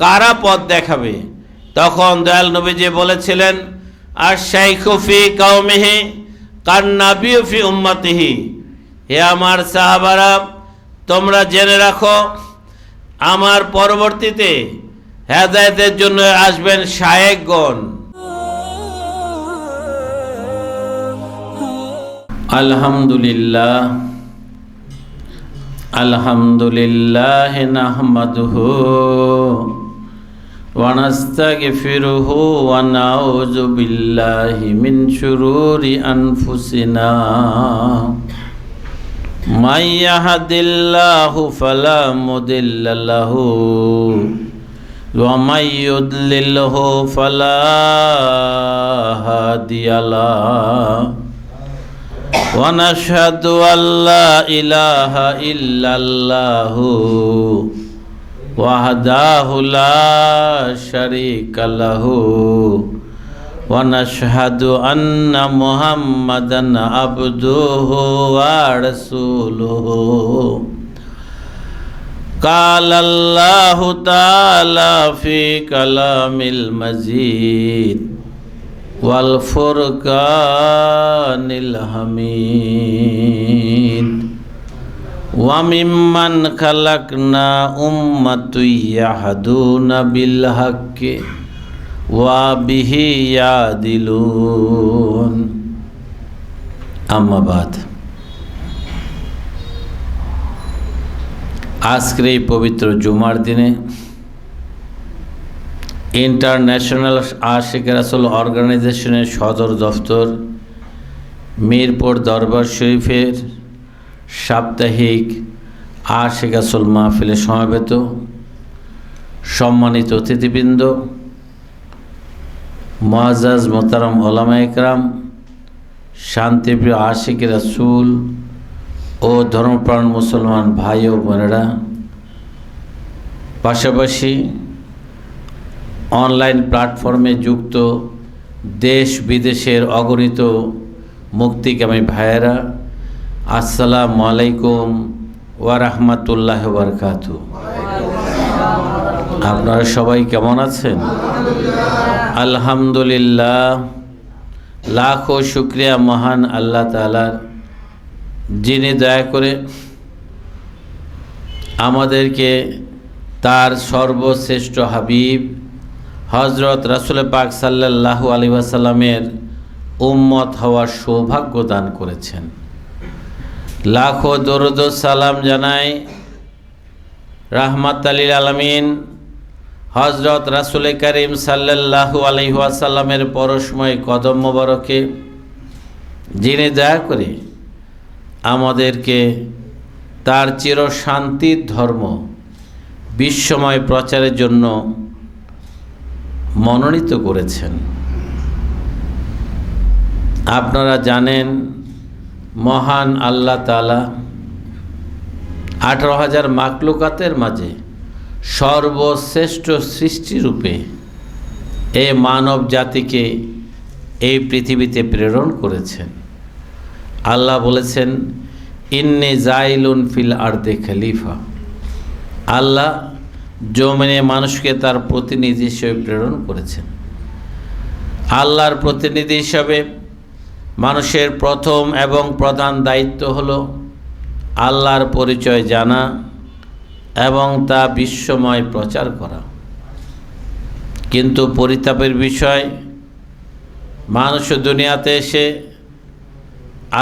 কারা পথ দেখাবে? তখন দয়াল নবীজি বলেছিলেন, আর শাইখু ফি কওমিহি কান নাবিয়্যু ফি উম্মতিহি। হে আমার সাহাবারা, তোমরা জেনে রাখো, আমার পরবর্তীতে হেদায়েতের জন্য আসবেন শায়েখগণ। আলহামদুলিল্লাহ আলহামদুলিল্লাহ নাহমাদুহু ওয়া নাস্তাগফিরুহু ওয়া নাউযু বিল্লাহি মিন শুরুরি আনফুসিনা মান ইয়াহদিল্লাহু ফালা মুদিল্লা লাহু ওয়া মান ইউদ্লিলহু ফালা হাদিয়া লাহু ওয়া নাশহাদু আল্লা ইলাহা ইল্লাল্লাহু ওয়াহদাহু লা শারীকা লাহু ওয়া নাশহাদু আন্না মুহাম্মাদান আবদুহু ওয়া রাসূলুহু। قال الله تعالى في كلامil مجيد والفرقان الحميد وممن خلقنا أمة يهدون بالحق وبه يعدلون أما بعد। আজকের এই পবিত্র জুমার দিনে ইন্টারন্যাশনাল আশিক রাসূল অর্গানাইজেশনের সদর দফতর মিরপুর দরবার শরীফের সাপ্তাহিক আশিক রাসূল মাহফিলে সমবেত সম্মানিত অতিথিবৃন্দ, মুআজ্জাজ মোহতারাম ওলামায়ে কেরাম, শান্তিপ্রিয় আশিক রাসূল ও ধর্মপ্রাণ মুসলমান ভাই ও বোনেরা, পাশাপাশি অনলাইন প্ল্যাটফর্মে যুক্ত দেশ বিদেশের অগণিত মুক্তিকামী ভাইয়েরা, আসসালামু আলাইকুম ওয়া রাহমাতুল্লাহি ওয়া বারাকাতুহু। আপনারা সবাই কেমন আছেন? আলহামদুলিল্লাহ, লাখো শুকরিয়া মহান আল্লাহ তাআলার, যিনি দয়া করে আমাদেরকে তার সর্বশ্রেষ্ঠ হাবিব হযরত রাসূল পাক সাল্লাল্লাহু আলাইহি ওয়াসাল্লামের উম্মত হওয়ার সৌভাগ্য দান করেছেন। লাখো দরুদ ও সালাম জানাই রাহমাতাল লিল আলামিন হযরত রাসূল করিম সাল্লাল্লাহু আলাইহি ওয়াসাল্লামের পরশময় কদম মোবারকে, যিনি দয়া করে আমাদেরকে তার চির শান্তির ধর্ম বিশ্বময় প্রচারের জন্য মনোনীত করেছেন। আপনারা জানেন, মহান আল্লাহ তাআলা 18,000 মাখলুকাতের মাঝে সর্বশ্রেষ্ঠ সৃষ্টিরূপে এই মানব জাতিকে এই পৃথিবীতে প্রেরণ করেছেন। আল্লাহ বলেছেন, ইন্নী জাইলুন ফিল আরদি খলিফা। আল্লাহ জমিনে মানুষকে তার প্রতিনিধি হিসেবে প্রেরণ করেছেন। আল্লাহর প্রতিনিধি হিসাবে মানুষের প্রথম এবং প্রধান দায়িত্ব হলো আল্লাহর পরিচয় জানা এবং তা বিশ্বময় প্রচার করা। কিন্তু পরিতাপের বিষয়, মানুষ দুনিয়াতে এসে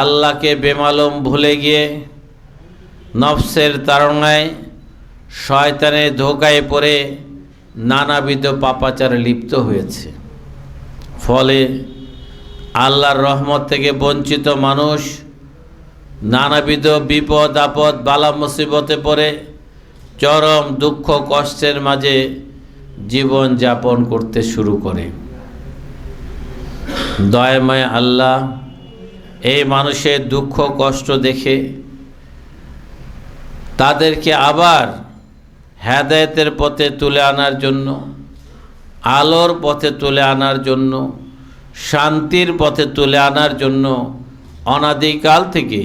আল্লাহকে বেমালুম ভুলে গিয়ে নফসের তাড়নায়, শয়তানের ধোঁকায় পড়ে নানাবিধ পাপাচারে লিপ্ত হয়েছে। ফলে আল্লাহর রহমত থেকে বঞ্চিত মানুষ নানাবিধ বিপদ আপদ বালা মুসিবতে পড়ে চরম দুঃখ কষ্টের মাঝে জীবন যাপন করতে শুরু করে। দয়াময় আল্লাহ এই মানুষের দুঃখ কষ্ট দেখে তাদেরকে আবার হেদায়েতের পথে তুলে আনার জন্য, আলোর পথে তুলে আনার জন্য, শান্তির পথে তুলে আনার জন্য অনাদিকাল থেকে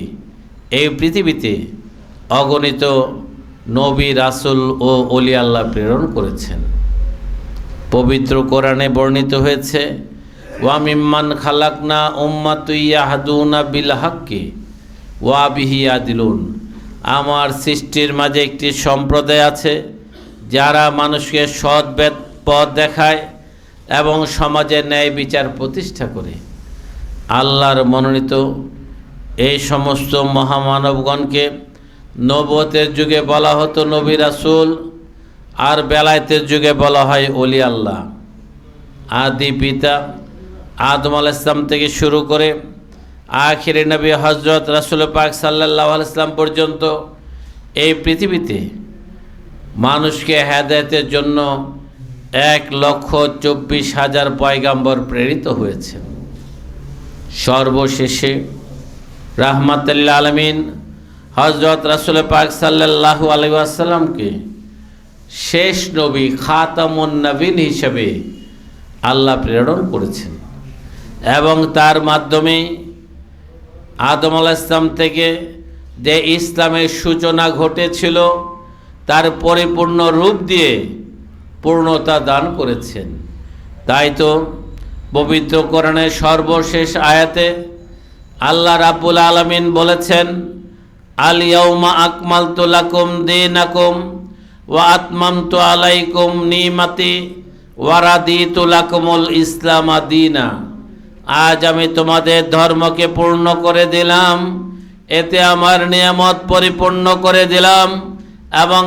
এই পৃথিবীতে অগণিত নবী রাসূল ও ওলি আল্লাহ প্রেরণ করেছেন। পবিত্র কোরআনে বর্ণিত হয়েছে, ওয়া মিম্মান খালাকনা উম্মাতুন ইয়াহদুনা বিল হাক্কি ওয়া বিহি ইয়াদিলুন। আমার সৃষ্টির মাঝে একটি সম্প্রদায় আছে যারা মানুষকে সৎ পথ দেখায় এবং সমাজে ন্যায় বিচার প্রতিষ্ঠা করে। আল্লাহর মনোনীত এই সমস্ত মহামানবগণকে নবুয়তের যুগে বলা হতো নবী রাসূল, আর বেলায়েতের যুগে বলা হয় ওলি আল্লাহ। আদি পিতা আদম আলাইহিস সালাম থেকে শুরু করে আখিরি নবী হযরত রাসূল পাক সাল্লাল্লাহু আলাইহি ওয়াসাল্লাম পর্যন্ত এই পৃথিবীতে মানুষকে হেদায়েতের জন্য 1,24,000 পয়গাম্বর প্রেরিত হয়েছে। সর্বশেষে রাহমাতুল লিল আলামিন হযরত রাসূল পাক সাল্লাল্লাহু আলাইহি ওয়াসাল্লামকে শেষ নবী খাতামুন নবীন হিসেবে আল্লাহ প্রেরণ করেছেন এবং তার মাধ্যমে আদম আলাইহিস সালাম থেকে যে ইসলামের সূচনা ঘটেছিল তার পরিপূর্ণ রূপ দিয়ে পূর্ণতা দান করেছেন। তাই তো পবিত্র কোরআনের সর্বশেষ আয়াতে আল্লাহ রাব্বুল আলামিন বলেছেন, আল ইয়াউমা আকমালতু লাকুম দীনাকুম ওয়া আতমামতু আলাইকুম নিমাতি ওয়া রাদিতু লাকুমুল ইসলাম দীনা। আজ আমি তোমাদের ধর্মকে পূর্ণ করে দিলাম, এতে আমার নিয়ামত পরিপূর্ণ করে দিলাম এবং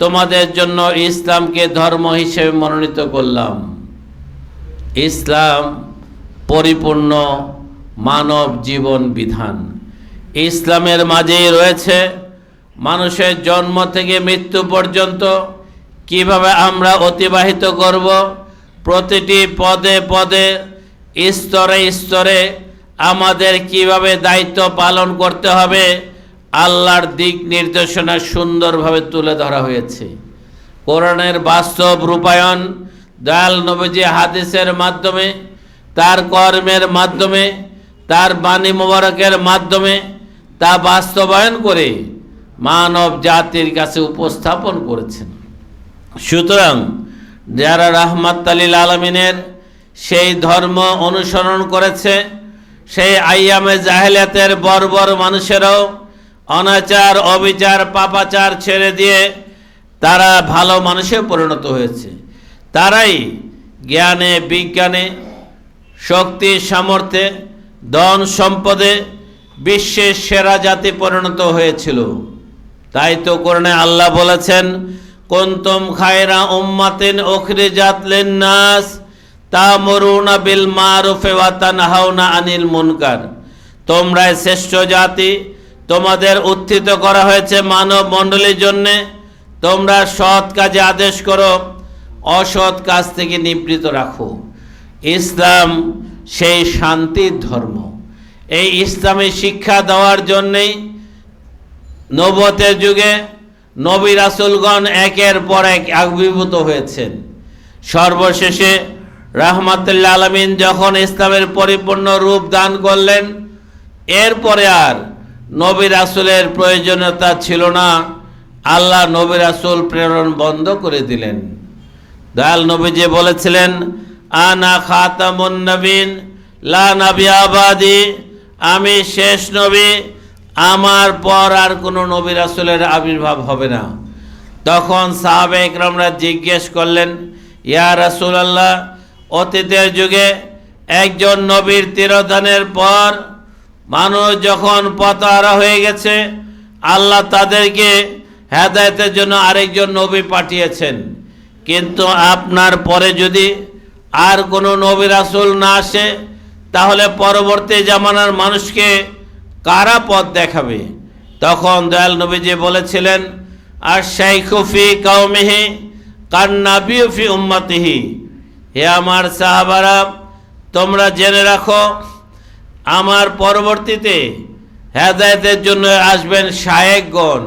তোমাদের জন্য ইসলামকে ধর্ম হিসেবে মনোনীত করলাম। ইসলাম পরিপূর্ণ মানব জীবন বিধান। ইসলামের মাঝেই রয়েছে মানুষের জন্ম থেকে মৃত্যু পর্যন্ত কিভাবে আমরা অতিবাহিত করব, প্রতিটি পদে পদে স্তরে স্তরে আমাদের কিভাবে দায়িত্ব পালন করতে হবে, আল্লাহর দিক নির্দেশনা সুন্দরভাবে তুলে ধরা হয়েছে। কোরআনের বাস্তব রূপায়ণ দয়াল নবীজি হাদিসের মাধ্যমে, তার কর্মের মাধ্যমে, তার বাণী মোবারকের মাধ্যমে তা বাস্তবায়ন করে মানব জাতির কাছে উপস্থাপন করেছেন। সুতরাং যারা রাহমাতুল লিল আলামিনের সেই ধর্ম অনুসরণ করেছে, সেই আইয়ামে জাহেলিয়াতের বর্বর মানুষেরাও অনাচার, অবিচার, পাপাচার ছেড়ে দিয়ে তারা ভালো মানুষে পরিণত হয়েছে। তারাই জ্ঞানে, বিজ্ঞানে, শক্তি, সামর্থ্যে, ধন সম্পদে বিশ্বের সেরা জাতি পরিণত হয়েছিল। তাই তো কোরআনে আল্লাহ বলেছেন, কুনতুম খায়রা উম্মাতিন উখরিজাত লিন-নাস তা'মুরুনা বিল মারুফি ওয়া তানহাউনা আনিল মুনকার। তোমরাই শ্রেষ্ঠ জাতি, তোমাদের উত্থিত করা হয়েছে মানব মণ্ডলীর জন্যে। তোমরা সৎ কাজে আদেশ করো, অসৎ কাজ থেকে নিবৃত রাখো। ইসলাম সেই শান্তির ধর্ম। এই ইসলামী শিক্ষা দেওয়ার জন্যেই নবুয়তের যুগে নবী রাসূলগণ একের পর এক আবির্ভূত হয়েছেন। সর্বশেষে রাহমাতুল লিল আলামিন যখন ইসলামের পরিপূর্ণ রূপ দান করলেন, এরপরে আর নবী রাসূলের প্রয়োজনীয়তা ছিল না। আল্লাহ নবী রাসূল প্রেরণ বন্ধ করে দিলেন। দয়াল নবীজি বলেছিলেন, আনা খাতামুন নবীন লা নাবিয়্যা বাদি। আমি শেষ নবী, আমার পর আর কোনো নবী রাসূলের আবির্ভাব হবে না। তখন সাহাবা ইকরামরা জিজ্ঞেস করলেন, ইয়া রাসূলুল্লাহ, অতীতের যুগে একজন নবীর তিরোধানের পর মানুষ যখন পথহারা হয়ে গেছে, আল্লাহ তাদেরকে হেদায়েতের জন্য আরেকজন নবী পাঠিয়েছেন, কিন্তু আপনার পরে যদি আর কোনো নবী রাসূল না আসে, তাহলে পরবর্তী জামানার মানুষকে কারা পথ দেখাবে? তখন দয়াল নবীজি বলেছিলেন, আর শাইখু ফি কওমিহি কান্নাবিয়্যু ফি উম্মতিহি। হে আমার সাহাবারা, তোমরা জেনে রাখো, আমার পরবর্তীতে হেদায়েতের জন্য আসবেন শায়েখগণ।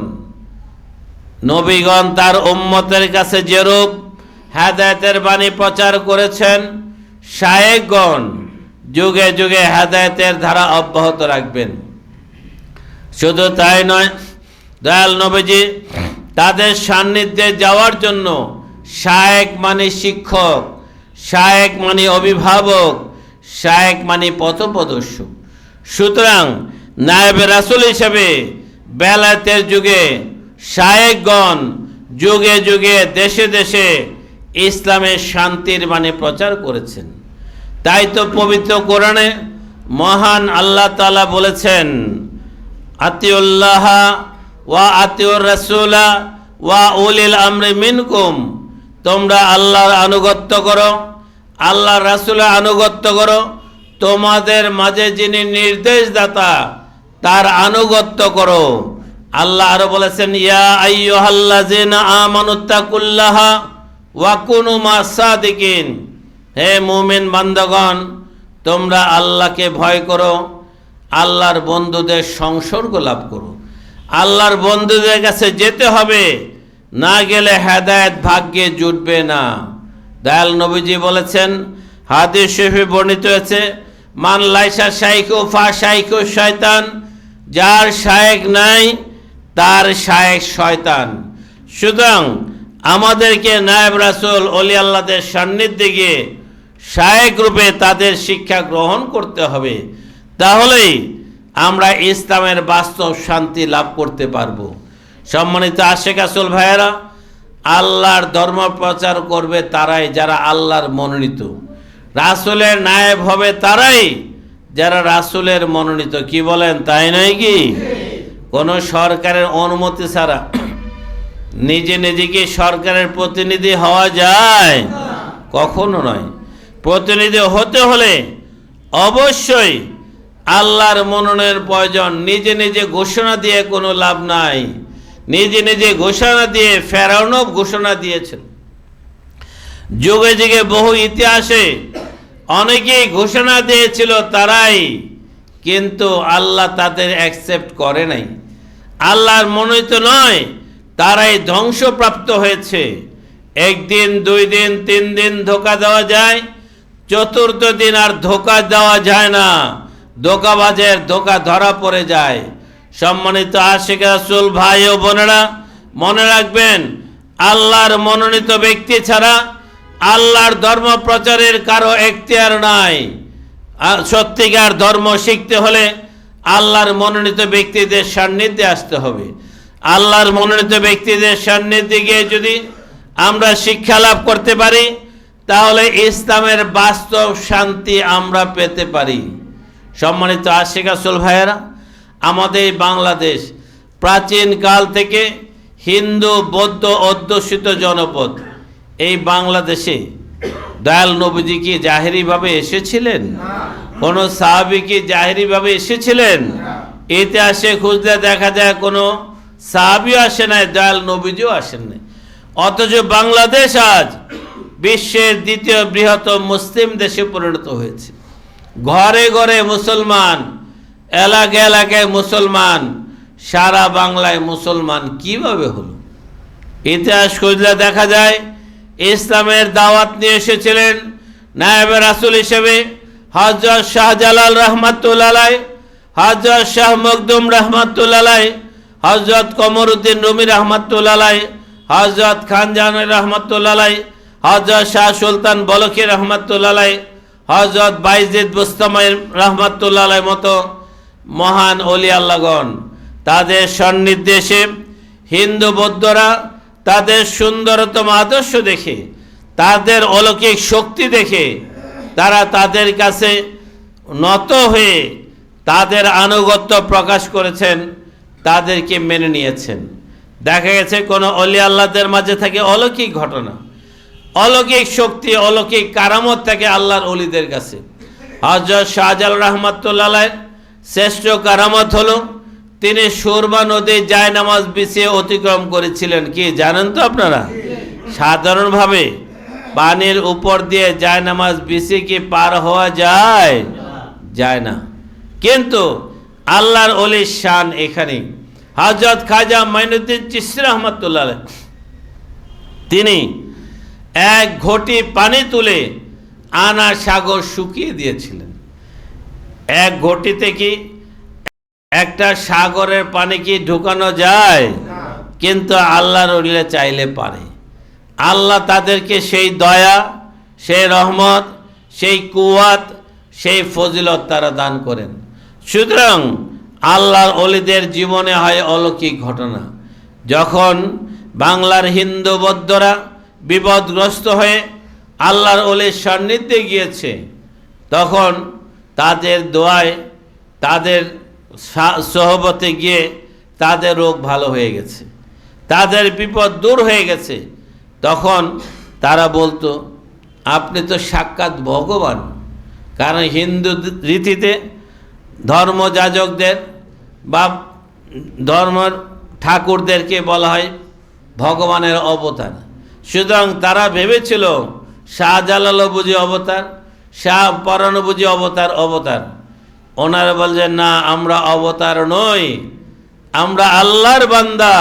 নবীগণ তার উম্মতের কাছে যেরূপ হেদায়েতের বাণী প্রচার করেছেন, শায়েখগণ যুগে যুগে হেদায়েতের ধারা অব্যাহত রাখবেন। শুধু তাই নয়, দয়াল নবীজি তাদের সান্নিধ্যে যাওয়ার জন্য শায়েখ মানে শিক্ষক, শায়েখ মানে অভিভাবক, শায়েখ মানে পথপ্রদর্শক। সুতরাং নায়েবে রাসূল হিসেবে বেলায়েতের যুগে শায়েখগণ যুগে যুগে দেশে দেশে ইসলামের শান্তির বাণী প্রচার করেছেন। তাই তো পবিত্র কোরআনে মহান আল্লাহ তাআলা বলেছেন, আতিউল্লাহ ওয়া আতিউর রাসূলা ওয়া উলিল আমরি মিনকুম, তোমরা আল্লাহর আনুগত্য করো, আল্লাহর রাসূলের আনুগত্য করো, তোমাদের মাঝে যিনি নির্দেশদাতা তার আনুগত্য করো। আল্লাহ আরো বলেছেন, ইয়া আইয়ুহাল্লাযিনা আমানুত্তাকুল্লাহা ওয়া কুনু মাস-সাদিকিন, হে মুমিন বান্দাগণ তোমরা আল্লাহকে ভয় করো, আল্লাহর বন্ধুদের সংসর্গ লাভ করো। আল্লাহর বন্ধুদের কাছে যেতে হবে, না গেলে হেদায়েত ভাগ্যে জুটবে না। দয়াল নবীজি বলেছেন, হাদিস শরীফে বর্ণিত হয়েছে, মান লাইসা শাইখু ফা শাইখু শয়তান, যার শায়েখ নাই তার শায়েখ শয়তান। সুতরাং আমাদেরকে নায়েব রাসূল ওলি আল্লাহদের সান্নিধ্যে গিয়ে শায়েখ রূপে তাদের শিক্ষা গ্রহণ করতে হবে, তাহলেই আমরা ইসলামের বাস্তব শান্তি লাভ করতে পারবো। সম্মানিত আশেক রাসূল ভাইয়েরা, আল্লাহর ধর্ম প্রচার করবে তারাই যারা আল্লাহর মনোনীত, রাসূলের নায়েব হবে তারাই যারা রাসূলের মনোনীত। কি বলেন, তাই নয় কি? কোনো সরকারের অনুমতি ছাড়া নিজে নিজেকে সরকারের প্রতিনিধি হওয়া যায়? কখনো নয়। প্রতিনিধি হতে হলে অবশ্যই আল্লাহর মনোনয়নের প্রয়োজন। নিজে নিজে ঘোষণা দিয়ে কোনো লাভ নাই। নিজে নিজে ঘোষণা দিয়ে ফেরাউনও ঘোষণা দিয়েছেন। যুগে যুগে বহু ইতিহাসে অনেকেই ঘোষণা দিয়েছিল তারাই, কিন্তু আল্লাহ তাদের অ্যাকসেপ্ট করে নাই। আল্লাহর মনোনীত নয় তারাই ধ্বংসপ্রাপ্ত হয়েছে। একদিন, 2 দিন, 3 দিন ধোঁকা দেওয়া যায়, চতুর্থ দিন আর ধোঁকা দেওয়া যায় না, ধোঁকাবাজের ধোঁকা ধরা পড়ে যায়। সম্মানিত আশিক রাসূল ভাই ও বোনেরা, মনে রাখবেন, আল্লাহর মনোনীত ব্যক্তি ছাড়া আল্লাহর ধর্ম প্রচারের কারো এখতিয়ার নাই। আর সত্যিকার ধর্ম শিখতে হলে আল্লাহর মনোনীত ব্যক্তিদের সান্নিধ্যে আসতে হবে। আল্লাহর মনোনীত ব্যক্তিদের সান্নিধ্যে গিয়ে যদি আমরা শিক্ষা লাভ করতে পারি, তাহলে ইসলামের বাস্তব শান্তি আমরা পেতে পারি। সম্মানিত আশিক রাসূল ভাইয়েরা, আমাদের বাংলাদেশ প্রাচীন কাল থেকে হিন্দু বৌদ্ধ অধ্যুষিত জনপদ। এই বাংলাদেশে দয়াল নবীজি কি জাহেরিভাবে এসেছিলেন? কোন সাহাবী কি জাহেরিভাবে এসেছিলেন? ইতিহাসে খুঁজলে দেখা যায় কোনো সাহাবীও আসে নাই, দয়াল নবীজিও আসেন নাই। অথচ বাংলাদেশ আজ বিশ্বের দ্বিতীয় বৃহত্তম মুসলিম দেশে পরিণত হয়েছে। ঘরে ঘরে মুসলমান, এলাকায় এলাকায় মুসলমান, সারা বাংলায় মুসলমান কিভাবে হলো? ইতিহাস খুঁজলে দেখা যায় ইসলামের দাওয়াত নিয়ে এসেছিলেন নায়েবে রাসূল হিসেবে হযরত শাহজালাল রাহমাতুল্লাহ আলাইহি, হযরত শাহ মখদুম রাহমাতুল্লাহ আলাইহি, হযরত কমরউদ্দিন রুমি রাহমাতুল্লাহ আলাইহি, হযরত খানজাহান রাহমাতুল্লাহ আলাইহি, হযরত শাহ সুলতান বলখী রাহমাতুল্লাহ আলাইহি, হযরত বাইজিদ বুস্তামি রাহমাতুল্লাহ আলাইহির মতো মহান ওলি আল্লাহগণ, তাদের সন্নির্দেশে হিন্দু বৌদ্ধরা তাদের সুন্দরতম আদর্শ দেখে, তাদের অলৌকিক শক্তি দেখে তারা তাদের কাছে নত হয়ে তাদের আনুগত্য প্রকাশ করেছেন, তাদেরকে মেনে নিয়েছেন। দেখা গেছে কোনো অলি আল্লাহদের মাঝে থাকে অলৌকিক ঘটনা, অলৌকিক শক্তি, অলৌকিক কারামত থাকে আল্লাহর অলিদের কাছে। হযরত শাহজালাল রাহমাতুল্লাহ আলাইহির শ্রেষ্ঠ কারামত হলো তিনি সুরমা নদী জায়নামাজ বিছিয়ে অতিক্রম করেছিলেন। কি জানেন তো আপনারা? সাধারণভাবে পানির উপর দিয়ে জায়নামাজ বিছিয়ে কি পার হওয়া যায়? যায় না। কিন্তু আল্লাহর ওলির শান এখানে। হযরত খাজা মাইনুদ্দিন চিশতি রাহমাতুল্লাহ আলাইহি তিনি এক ঘটি পানি তুলে আনা সাগর শুকিয়ে দিয়েছিলেন। এক ঘটিতে কি একটা সাগরের পানি কি ঢুকানো যায়? কিন্তু আল্লাহর ওলি চাইলে পারে। আল্লাহ তাদেরকে সেই দয়া, সেই রহমত, সেই কুওয়াত, সেই ফজিলত তারা দান করেন। সুতরাং আল্লাহর ওলিদের জীবনে হয় অলৌকিক ঘটনা। যখন বাংলার হিন্দু বৌদ্ধরা বিপদগ্রস্ত হয়ে আল্লাহর ওলির সান্নিধ্যে গিয়েছে, তখন তাদের দোয়ায়, তাদের সহবতে গিয়ে তাদের রোগ ভালো হয়ে গেছে, তাদের বিপদ দূর হয়ে গেছে। তখন তারা বলতো, আপনি তো সাক্ষাৎ ভগবান। কারণ হিন্দু রীতিতে ধর্মযাজকদের বা ধর্ম ঠাকুরদেরকে বলা হয় ভগবানের অবতার। সুতরাং তারা ভেবেছিল শাহজালালও বুঝি অবতার, শাহ পরাণও বুঝি অবতার। ওনারা বলছেন, না, আমরা অবতার নই, আমরা আল্লাহর বান্দা,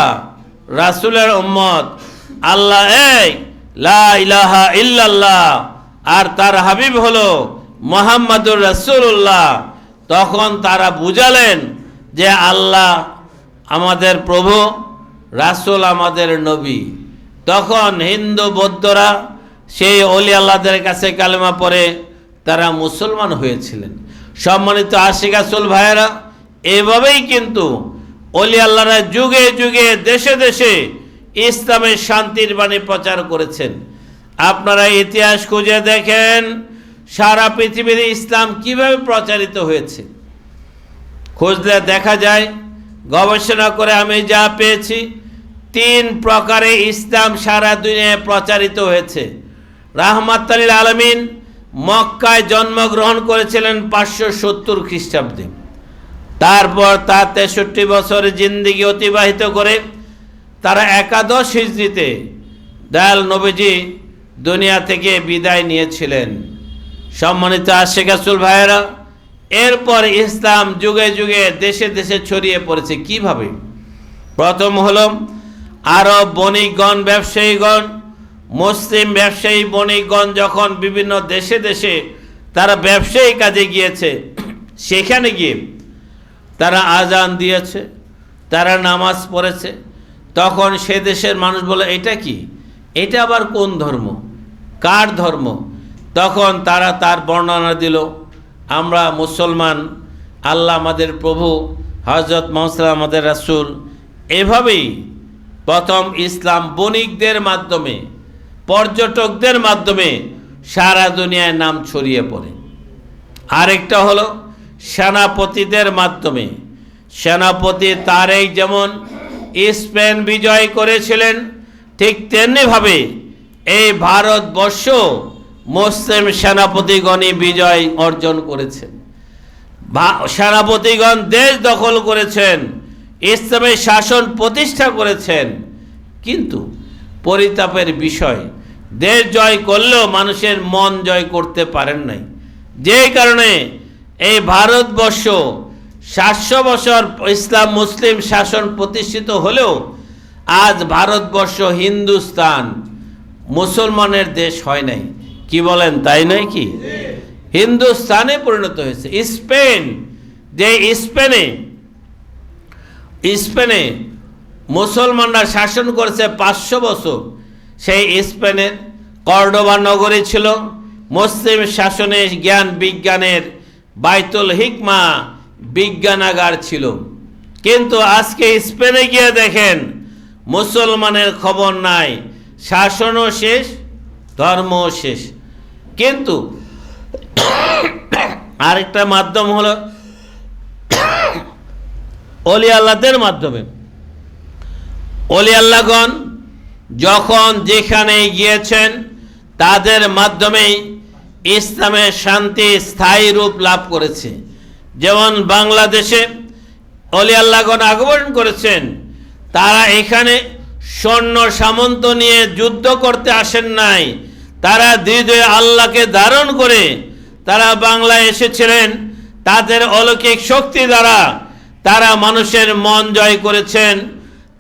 রাসূলের উম্মত। আল্লাহ এক, লা ইলাহা ইল্লাল্লাহ, আর তার হাবিব হলো মুহাম্মাদুর রাসূলুল্লাহ। তখন তারা বুঝালেন যে আল্লাহ আমাদের প্রভু, রাসূল আমাদের নবী। তখন হিন্দু বৌদ্ধরা সেই অলি আল্লাহদের কাছে কালেমা পড়ে তারা মুসলমান হয়েছিলেন। সম্মানিত আশিক রাসূল ভাইয়েরা, এভাবেই কিন্তু অলি আল্লাহরা যুগে যুগে দেশে দেশে ইসলামের শান্তির বাণী প্রচার করেছেন। আপনারা ইতিহাস খুঁজে দেখেন সারা পৃথিবীতে ইসলাম কিভাবে প্রচারিত হয়েছে। খুঁজলে দেখা যায়, গবেষণা করে আমি যা পেয়েছি, 3 প্রকারে ইসলাম সারা দুনিয়ায় প্রচারিত হয়েছে। রাহমাতুল লিল আলামিন মক্কায় জন্মগ্রহণ করেছিলেন 570 খ্রিস্টাব্দে। তারপর তার 63 বছর জিন্দেগি অতিবাহিত করে তারা 11 হিজরিতে দয়াল নবীজি দুনিয়া থেকে বিদায় নিয়েছিলেন। সম্মানিত আশিক রাসূল ভাইয়েরা, এরপর ইসলাম যুগে যুগে দেশে দেশে ছড়িয়ে পড়েছে। কিভাবে? প্রথম হলো আরব বণিকগণ, ব্যবসায়ীগণ, মুসলিম ব্যবসায়ী বণিকগণ যখন বিভিন্ন দেশে দেশে তারা ব্যবসায়ী কাজে গিয়েছে, সেখানে গিয়ে তারা আজান দিয়েছে, তারা নামাজ পড়েছে। তখন সে দেশের মানুষ বলে, এটা কি? এটা আবার কোন ধর্ম? কার ধর্ম? তখন তারা তার বর্ণনা দিল, আমরা মুসলমান, আল্লাহ আমাদের প্রভু, হযরত মুহাম্মদ আমাদের রাসূল। এভাবেই প্রথম ইসলাম বণিকদের মাধ্যমে, পর্যটকদের মাধ্যমে সারা দুনিয়ায় নাম ছড়িয়ে পড়ে। আরেকটা হলো সেনাপতিদের মাধ্যমে। সেনাপতি তারেক যেমন স্পেন বিজয় করেছিলেন, ঠিক তেমনিভাবে এই ভারতবর্ষ মুসলিম সেনাপতিগণই বিজয় অর্জন করেছেন। সেনাপতিগণ দেশ দখল করেছেন, ইসলামের শাসন প্রতিষ্ঠা করেছেন। কিন্তু পরিতাপের বিষয়, দেশ জয় করলেও মানুষের মন জয় করতে পারেন নাই। যে কারণে এই ভারতবর্ষ 700 বছর ইসলাম মুসলিম শাসন প্রতিষ্ঠিত হলেও আজ ভারতবর্ষ হিন্দুস্তান মুসলমানের দেশ হয় নাই। কি বলেন, তাই নয় কি? হিন্দুস্তানে পরিণত হয়েছে। স্পেন, যে স্পেনে মুসলমানরা শাসন করেছে 500 বছর, সেই স্পেনের কর্ডোবা নগরী ছিল মুসলিম শাসনে জ্ঞান বিজ্ঞানের বাইতুল হিকমা বিজ্ঞানাগার ছিল। কিন্তু আজকে স্পেনে গিয়ে দেখেন মুসলমানের খবর নাই, শাসনও শেষ, ধর্মও শেষ। কিন্তু আরেকটা মাধ্যম হলো অলি আল্লাহদের মাধ্যমে। অলি আল্লাহগণ যখন যেখানে গিয়েছেন তাদের মাধ্যমেই ইসলামের শান্তি স্থায়ী রূপ লাভ করেছে। যেমন বাংলাদেশে অলি আল্লাহগণ আগমন করেছেন, তারা এখানে সৈন্য সামন্ত নিয়ে যুদ্ধ করতে আসেন নাই, তারা হৃদয়ে আল্লাহকে ধারণ করে তারা বাংলায় এসেছিলেন। তাদের অলৌকিক শক্তি দ্বারা তারা মানুষের মন জয় করেছেন।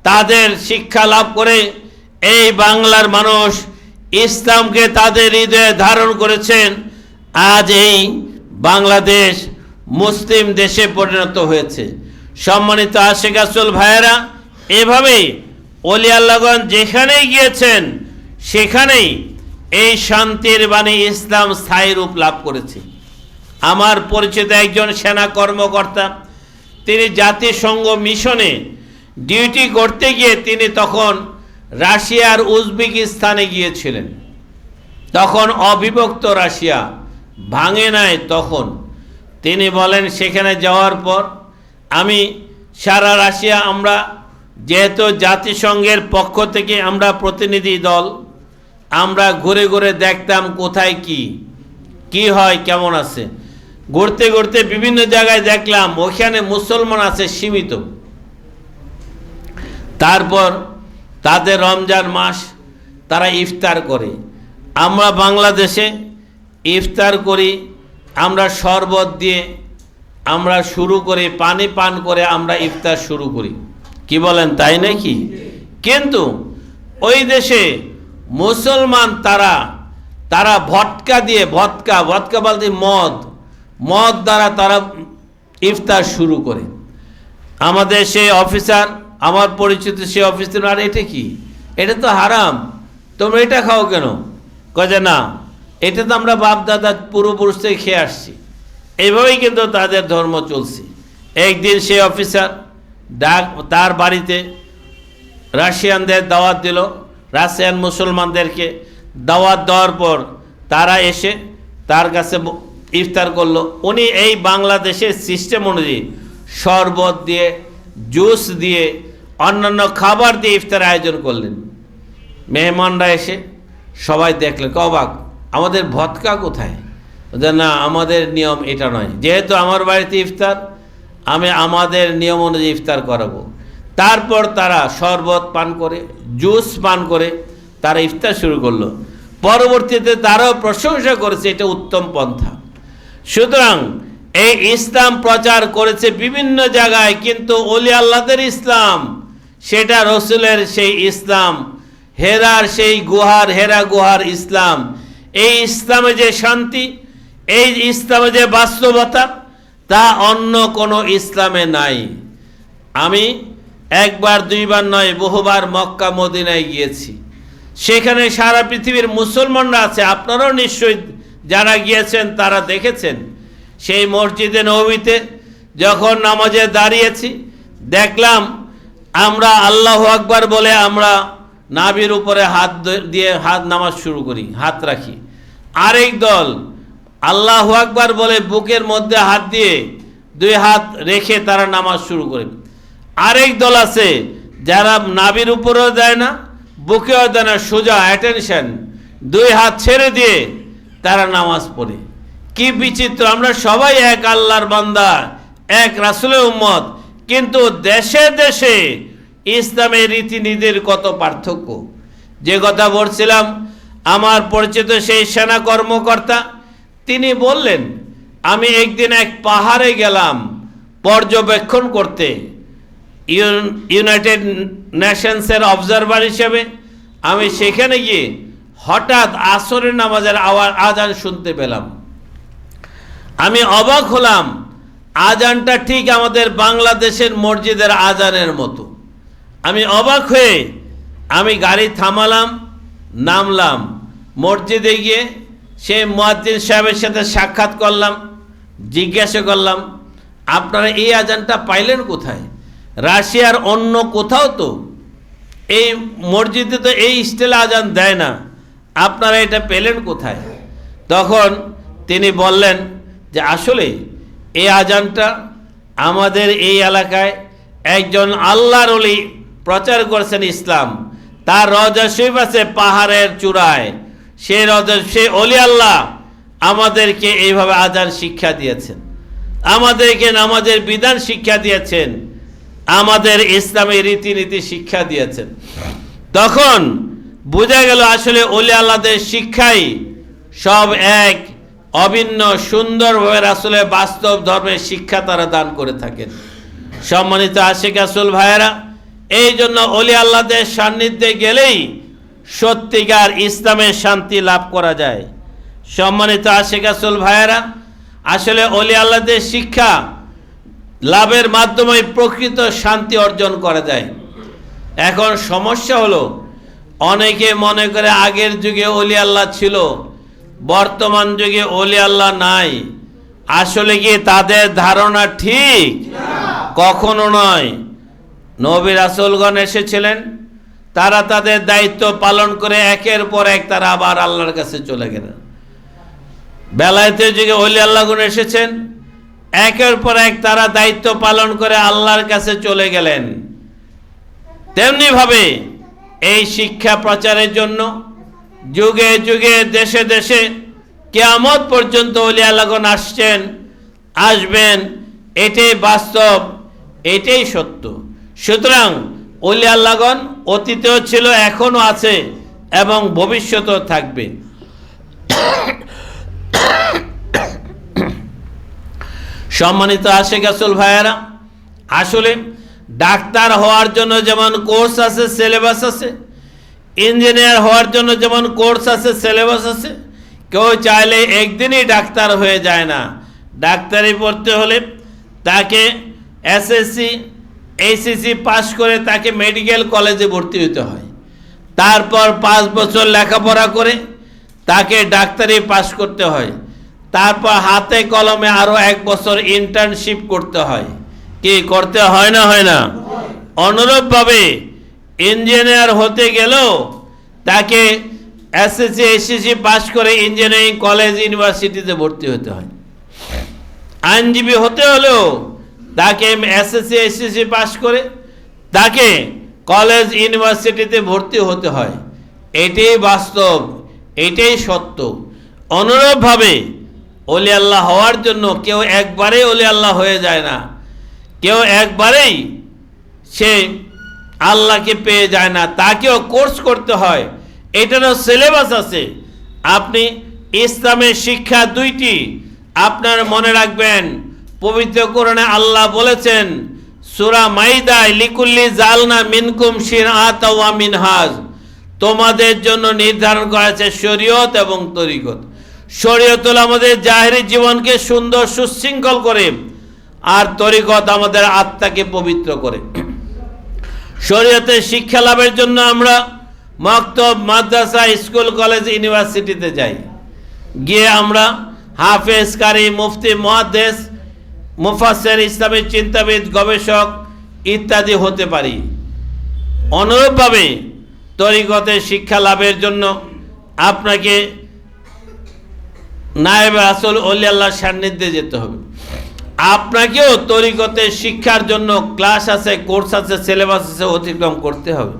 তাদের শিক্ষা লাভ করে এই বাংলার মানুষ ইসলামকে তাদের হৃদয়ে ধারণ করেছেন। আজ এই বাংলাদেশ মুসলিম দেশে পরিণত হয়েছে। সম্মানিত আশিক রাসূল ভাইয়েরা, এভাবেই অলি আল্লাহগণ যেখানেই গিয়েছেন সেখানেই এই শান্তির বাণী ইসলাম স্থায়ী রূপ লাভ করেছে। আমার পরিচিত একজন সেনা কর্মকর্তা, তিনি জাতিসংঘ মিশনে ডিউটি করতে গিয়ে তিনি তখন রাশিয়ার উজবেকিস্তানে গিয়েছিলেন। তখন অবিভক্ত রাশিয়া ভাঙে নাই। তখন তিনি বলেন, সেখানে যাওয়ার পর আমি সারা রাশিয়া, আমরা যেহেতু জাতিসংঘের পক্ষ থেকে আমরা প্রতিনিধি দল, আমরা ঘুরে ঘুরে দেখতাম কোথায় কি হয়, কেমন আছে। ঘুরতে ঘুরতে বিভিন্ন জায়গায় দেখলাম ওখানে মুসলমান আছে সীমিত। তারপর তাদের রমজান মাস, তারা ইফতার করে। আমরা বাংলাদেশে ইফতার করি, আমরা শরবত দিয়ে আমরা শুরু করি, পানি পান করে আমরা ইফতার শুরু করি। কি বলেন, তাই নাকি? কিন্তু ওই দেশে মুসলমান তারা ভদকা দিয়ে, ভদকা বলতে মদ দ্বারা তারা ইফতার শুরু করে। আমাদের সেই অফিসার, আমার পরিচিত সেই অফিসার, আর এটা কি, এটা তো হারাম, তোমরা এটা খাও কেন? কয়ে না, এটা তো আমরা বাপ দাদা পূর্বপুরুষ থেকে খেয়ে আসছি। এইভাবেই কিন্তু তাদের ধর্ম চলছে। একদিন সেই অফিসার তার বাড়িতে রাশিয়ানদের দাওয়াত দিল, রাশিয়ান মুসলমানদেরকে দাওয়াত দেওয়ার পর তারা এসে তার কাছে ইফতার করলো। উনি এই বাংলাদেশের সিস্টেম অনুযায়ী শরবত দিয়ে, জুস দিয়ে, অন্যান্য খাবার দিয়ে ইফতার আয়োজন করলেন। মেহমানরা এসে সবাই দেখলেন, অবাক, আমাদের ভদকা কোথায়? না, আমাদের নিয়ম এটা নয়, যেহেতু আমার বাড়িতে ইফতার, আমি আমাদের নিয়ম অনুযায়ী ইফতার করাবো। তারপর তারা শরবত পান করে, জুস পান করে তারা ইফতার শুরু করলো। পরবর্তীতে তারাও প্রশংসা করেছে এটা উত্তম পন্থা। সুতরাং এই ইসলাম প্রচার করেছে বিভিন্ন জায়গায়, কিন্তু ওলি আল্লাহদের ইসলাম সেটা রসুলের সেই ইসলাম, হেরার সেই হেরা গুহার ইসলাম। এই ইসলামে যে শান্তি, এই ইসলামে যে বাস্তবতা, তা অন্য কোনো ইসলামে নাই। আমি একবার দুইবার নয়, বহুবার মক্কা মদিনায় গিয়েছি। সেখানে সারা পৃথিবীর মুসলমানরা আছে, আপনারাও নিশ্চয়ই যারা গিয়েছেন তারা দেখেছেন। সেই মসজিদে নববীতে যখন নামাজে দাঁড়িয়েছি, দেখলাম আমরা আল্লাহু আকবার বলে আমরা নাভির উপরে হাত দিয়ে নামাজ শুরু করি, হাত রাখি। আরেক দল আল্লাহু আকবার বলে বুকের মধ্যে হাত দিয়ে দুই হাত রেখে তারা নামাজ শুরু করে। আরেক দল আছে যারা নাভির উপরেও দেয় না, বুকেও দেয় না, সোজা অ্যাটেনশন, দুই হাত ছেড়ে দিয়ে তারা নামাজ পড়ে। কি বিচিত্র! আমরা সবাই এক আল্লাহর বান্দা, এক রাসূলের উম্মত, কিন্তু দেশে দেশে ইসলামের রীতিনীতির কত পার্থক্য। যে কথা বলছিলাম, আমার পরিচিত সেই সেনা কর্মকর্তা তিনি বললেন, আমি একদিন এক পাহাড়ে গেলাম পর্যবেক্ষণ করতে, ইউনাইটেড নেশনসের অবজারভার হিসেবে। আমি সেখানে গিয়ে হঠাৎ আসরের নামাজের আজান শুনতে পেলাম। আমি অবাক হলাম, আজানটা ঠিক আমাদের বাংলাদেশের মসজিদের আজানের মতো। আমি অবাক হয়ে আমি গাড়ি থামালাম, নামলাম, মসজিদে গিয়ে সেই মুয়াজ্জিন সাহেবের সাথে সাক্ষাৎ করলাম, জিজ্ঞাসা করলাম, আপনারা এই আজানটা পাইলেন কোথায়? রাশিয়ার অন্য কোথাও তো এই মসজিদে তো এই স্টাইলে আজান দেয় না, আপনারা এটা পেলেন কোথায়? তখন তিনি বললেন যে আসলে এই আজানটা আমাদের এই এলাকায় একজন আল্লাহর ওলি প্রচার করেছেন ইসলাম, তার রওজা শরীফ আছে পাহাড়ের চূড়ায়, সেই ওলি আল্লাহ আমাদেরকে এইভাবে আজান শিক্ষা দিয়েছেন, আমাদেরকে নামাজের বিধান শিক্ষা দিয়েছেন, আমাদের ইসলামী রীতিনীতি শিক্ষা দিয়েছেন। তখন বোঝা গেল আসলে ওলি আল্লাহদের শিক্ষাই সব এক, অভিন্ন, সুন্দরভাবে রাসূলের বাস্তব ধর্মের শিক্ষা তারা দান করে থাকেন। সম্মানিত আশিক রাসূল ভাইয়েরা, এই জন্য ওলি আল্লাহদের সান্নিধ্যে গেলেই সত্যিকার ইসলামের শান্তি লাভ করা যায়। সম্মানিত আশিক রাসূল ভাইয়েরা, আসলে ওলি আল্লাহদের শিক্ষা লাভের মাধ্যমে প্রকৃত শান্তি অর্জন করা যায়। এখন সমস্যা হলো অনেকে মনে করে আগের যুগে ওলি আল্লাহ ছিল, বর্তমান যুগে ওলি আল্লাহ নাই। আসলে কি তাদের ধারণা ঠিক? কখনো নয়। নবী রাসূলগণ এসেছিলেন, তারা তাদের দায়িত্ব পালন করে একের পর এক তারা আবার আল্লাহর কাছে চলে গেলেন। বেলায়েতের যুগে ওলি আল্লাহগণ এসেছেন, একের পর এক তারা দায়িত্ব পালন করে আল্লাহর কাছে চলে গেলেন। তেমনি ভাবে এই শিক্ষা প্রচারের জন্য যুগে যুগে দেশে দেশে কিয়ামত পর্যন্ত ওলি আল্লাহগণ আসছেন, আসবেন। এটাই বাস্তব, এটাই সত্য। সুতরাং ওলি আল্লাহগণ অতীতেও ছিল, এখনো আছে এবং ভবিষ্যতেও থাকবে। সম্মানিত আশিক রাসূল ভাইয়েরা, আসলে ডাক্তার হওয়ার জন্য যেমন কোর্স আছে, সিলেবাস আছে, ইঞ্জিনিয়ার হওয়ার জন্য যেমন কোর্স আছে, সিলেবাস আছে, কেউ চাইলে একদিনই ডাক্তার হয়ে যায় না। ডাক্তারি পড়তে হলে তাকে এসএসসি এইচএসসি পাস করে তাকে মেডিকেল কলেজে ভর্তি হতে হয়। তারপর 5 বছর লেখাপড়া করে তাকে ডাক্তারি পাস করতে হয়। তারপর হাতে কলমে আরও 1 বছর ইন্টার্নশিপ করতে হয়। কি করতে হয় না? হয় না? অনুরূপভাবে ইঞ্জিনিয়ার হতে গেলেও তাকে এসএসসি এইচএসসি পাস করে ইঞ্জিনিয়ারিং কলেজ ইউনিভার্সিটিতে ভর্তি হতে হয়। আইনজীবী হতে হলেও তাকে এসএসসি এইচএসসি পাস করে তাকে কলেজ ইউনিভার্সিটিতে ভর্তি হতে হয়। এটাই বাস্তব, এটাই সত্য। অনুরূপভাবে ওলি আল্লাহ হওয়ার জন্য কেউ একবারেই ওলি আল্লাহ হয়ে যায় না, কেউ একবারেই সে আল্লাহকে পেয়ে যায় না, তাকেও কোর্স করতে হয়। এটারও সিলেবাস আছে। আপনি ইসলামের শিক্ষা 2টি আপনার মনে রাখবেন। পবিত্র কোরআনে আল্লাহ বলেছেন সূরা মাইদায়, লিকুল্লি জালনা মিনকুম শিরআতাও ওয়া মিনহাজ, তোমাদের জন্য নির্ধারণ করা আছে শরীয়ত এবং তরিকত। শরীয়ত হলো আমাদের জাহেরি জীবনকে সুন্দর সুশৃঙ্খল করে, আর তরিকত আমাদের আত্মাকে পবিত্র করে। শরীয়তের শিক্ষা লাভের জন্য আমরা মক্তব, মাদ্রাসা, স্কুল, কলেজ, ইউনিভার্সিটিতে যাই। গিয়ে আমরা হাফেজ, কারি, মুফতি, মুহাদ্দিস, মুফাসসির, ইসলামী চিন্তাবিদ, গবেষক ইত্যাদি হতে পারি। অনুরূপভাবে তরিকতের শিক্ষা লাভের জন্য আপনাকে নায়েব রাসূল ওলি আল্লাহর সান্নিধ্যে যেতে হবে। আপনাকেও তরিকতের শিক্ষার জন্য ক্লাস আছে, কোর্স আছে, সিলেবাস আছে, অতিক্রম করতে হবে।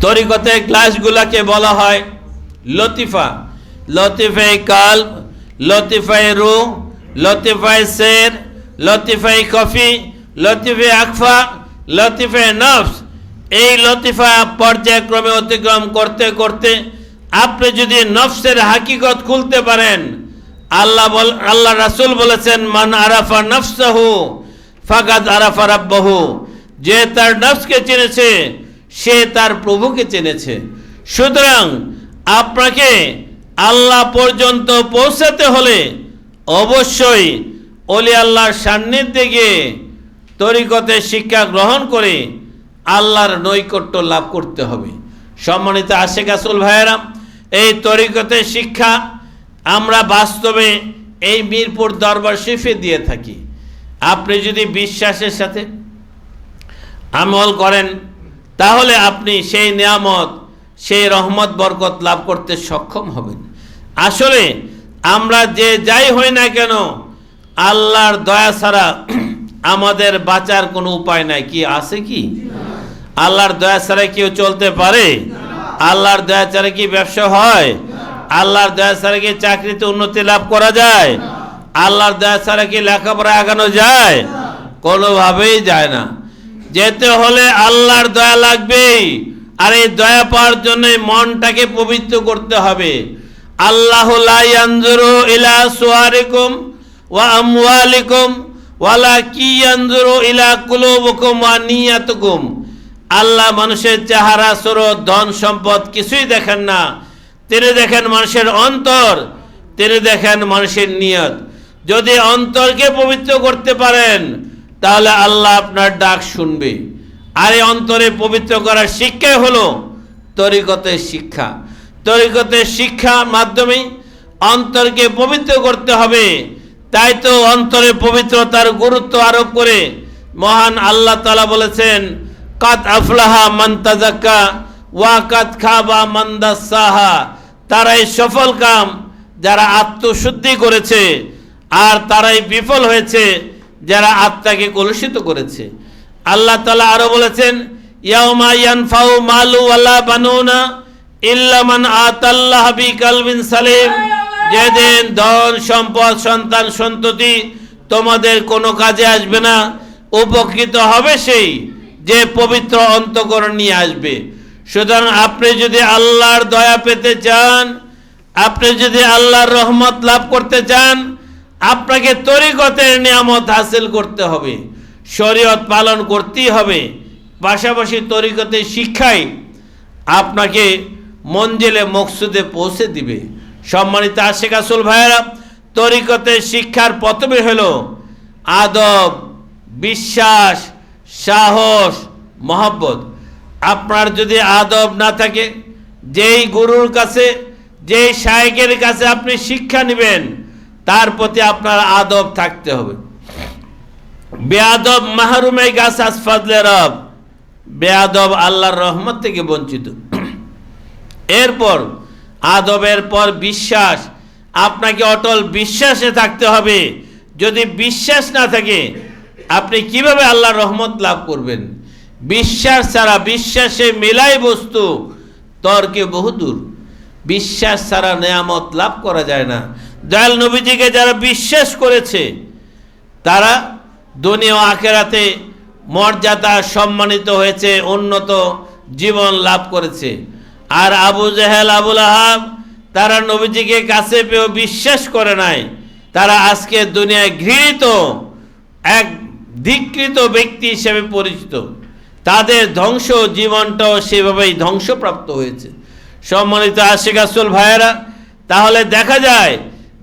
তরিকতের ক্লাসগুলোকে বলা হয় লতিফা, লতিফায়ে কালব, লতিফায়ে রূহ, লতিফায়ে শের, লতিফায়ে খফি, লতিফায়ে আকফা, লতিফায়ে নফস। এই লতিফা পর্যায়ক্রমে অতিক্রম করতে করতে আপনি যদি নফসের হাকিকত খুলতে পারেন, আল্লাহ রাসূল বলেছেন মান আরাফা নফসাহু ফাকাদ আরাফা রাব্বাহু, যে তার নফসকে চিনেছে সে তার প্রভুকে চিনেছে। সুতরাং আপনাকে আল্লাহ পর্যন্ত পৌঁছাতে হলে অবশ্যই ওলি আল্লাহর সান্নিধ্যে গিয়ে তরিকতের শিক্ষা গ্রহণ করে আল্লাহর নৈকট্য লাভ করতে হবে। সম্মানিত আশিক রাসূল ভাইয়েরা, এই তরিকতের শিক্ষা আমরা বাস্তবে এই মিরপুর দরবার শরীফে দিয়ে থাকি। আপনি যদি বিশ্বাসের সাথে আমল করেন তাহলে আপনি সেই নিয়ামত, সেই রহমত, বরকত লাভ করতে সক্ষম হবেন। আসলে আমরা যে যাই হই না কেন, আল্লাহর দয়া ছাড়া আমাদের বাঁচার কোনো উপায় নাই। কি আছে? কি আল্লাহর দয়া ছাড়া কেউ চলতে পারে? আল্লাহর দয়া ছাড়া কি ব্যবসা হয়? আল্লাহর দয়া ছাড়া কি চাকরিতে উন্নতি লাভ করা যায়? আল্লাহর দয়া ছাড়া কি লেখাপড়া আগানো যায়? কোনোভাবেই যায় না। যেতে হলে আল্লাহর দয়া লাগবেই। আর এই দয়া পাওয়ার জন্য মনটাকে পবিত্র করতে হবে। আল্লাহু লা ইয়ানজুরু ইলা সুওয়ারিকুম ওয়া আমওয়ালিকুম ওয়ালাকিন ইয়ানজুরু ইলা কুলুবিকুম ওয়া নিয়াতিকুম। আল্লাহ মানুষের চেহারা, সুরত, ধন সম্পদ কিছুই দেখেন না। তিনি দেখেন মানুষের অন্তর, তিনি দেখেন মানুষের নিয়ত। যদি অন্তরকে পবিত্র করতে পারেন তাহলে আল্লাহ আপনার ডাক শুনবে। আর এই অন্তরে পবিত্র করার শিক্ষাই হলো তরিকতের শিক্ষা। তরিকতের শিক্ষার মাধ্যমে অন্তরকে পবিত্র করতে হবে। তাই তো অন্তরে পবিত্রতার গুরুত্ব আরোপ করে মহান আল্লাহ তাআলা বলেছেন, কাদ আফলাহা মান তাযাক্কা ওয়া কাদ খাবা মান দাসাহা। তারাই সফল কাম যারা আত্মশুদ্ধি করেছে, আর তারাই বিফল হয়েছে যারা আত্মাকে কলুষিত করেছে। আল্লাহ তাআলা আরো বলেছেন, ইয়াউমা ইয়ানফাউ মালু ওয়ালা বানুনা ইল্লা মান আতাল্লাহ বিকালবিন সালিম। যেদিন ধন সম্পদ সন্তান সন্ততি তোমাদের কোনো কাজে আসবে না, উপকৃত হবে সেই যে পবিত্র অন্তঃকরণ নিয়ে আসবে। সুতরাং আপনি যদি আল্লাহর দয়া পেতে চান, আপনি যদি আল্লাহর রহমত লাভ করতে চান, আপনাকে তরিকতের নিয়ামত হাসিল করতে হবে, শরীয়ত পালন করতেই হবে। পাশাপাশি তরিকতের শিক্ষাই আপনাকে মঞ্জিলে মকসুদে পৌঁছে দিবে। সম্মানিত আশিক রাসূল ভাইয়েরা, তরিকতের শিক্ষার প্রথমে হলো আদব, বিশ্বাস, সাহস, মহব্বত। আপনার যদি আদব না থাকে, যেই গুরুর কাছে, যেই শায়েখের কাছে আপনি শিক্ষা নেবেন, তার প্রতি আপনার আদব থাকতে হবে। বেয়াদব মাহরুমে গাছ আসফাদলে রব, বেয়াদব আল্লাহর রহমত থেকে বঞ্চিত। এরপর আদবের পর বিশ্বাস, আপনাকে অটল বিশ্বাসে থাকতে হবে। যদি বিশ্বাস না থাকে, আপনি কিভাবে আল্লাহর রহমত লাভ করবেন? বিশ্বাস ছাড়া, বিশ্বাসে মেলাই বস্তু তর্কে বহুদূর। বিশ্বাস ছাড়া নেয়ামত লাভ করা যায় না। দয়াল নবীজিকে যারা বিশ্বাস করেছে, তারা দুনিয়া ও আখিরাতে মর্যাদা সম্মানিত হয়েছে, উন্নত জীবন লাভ করেছে। আর আবু জেহেল, আবুল আহাব, তারা নবীজিকে কাছে পেয়েও বিশ্বাস করে নাই। তারা আজকে দুনিয়ায় ঘৃণিত এক ধিক্কৃত ব্যক্তি হিসেবে পরিচিত। তাদের ধ্বংস, জীবনটাও সেভাবেই ধ্বংসপ্রাপ্ত হয়েছে। সম্মানিত আশিক রাসূল ভাইয়েরা, তাহলে দেখা যায়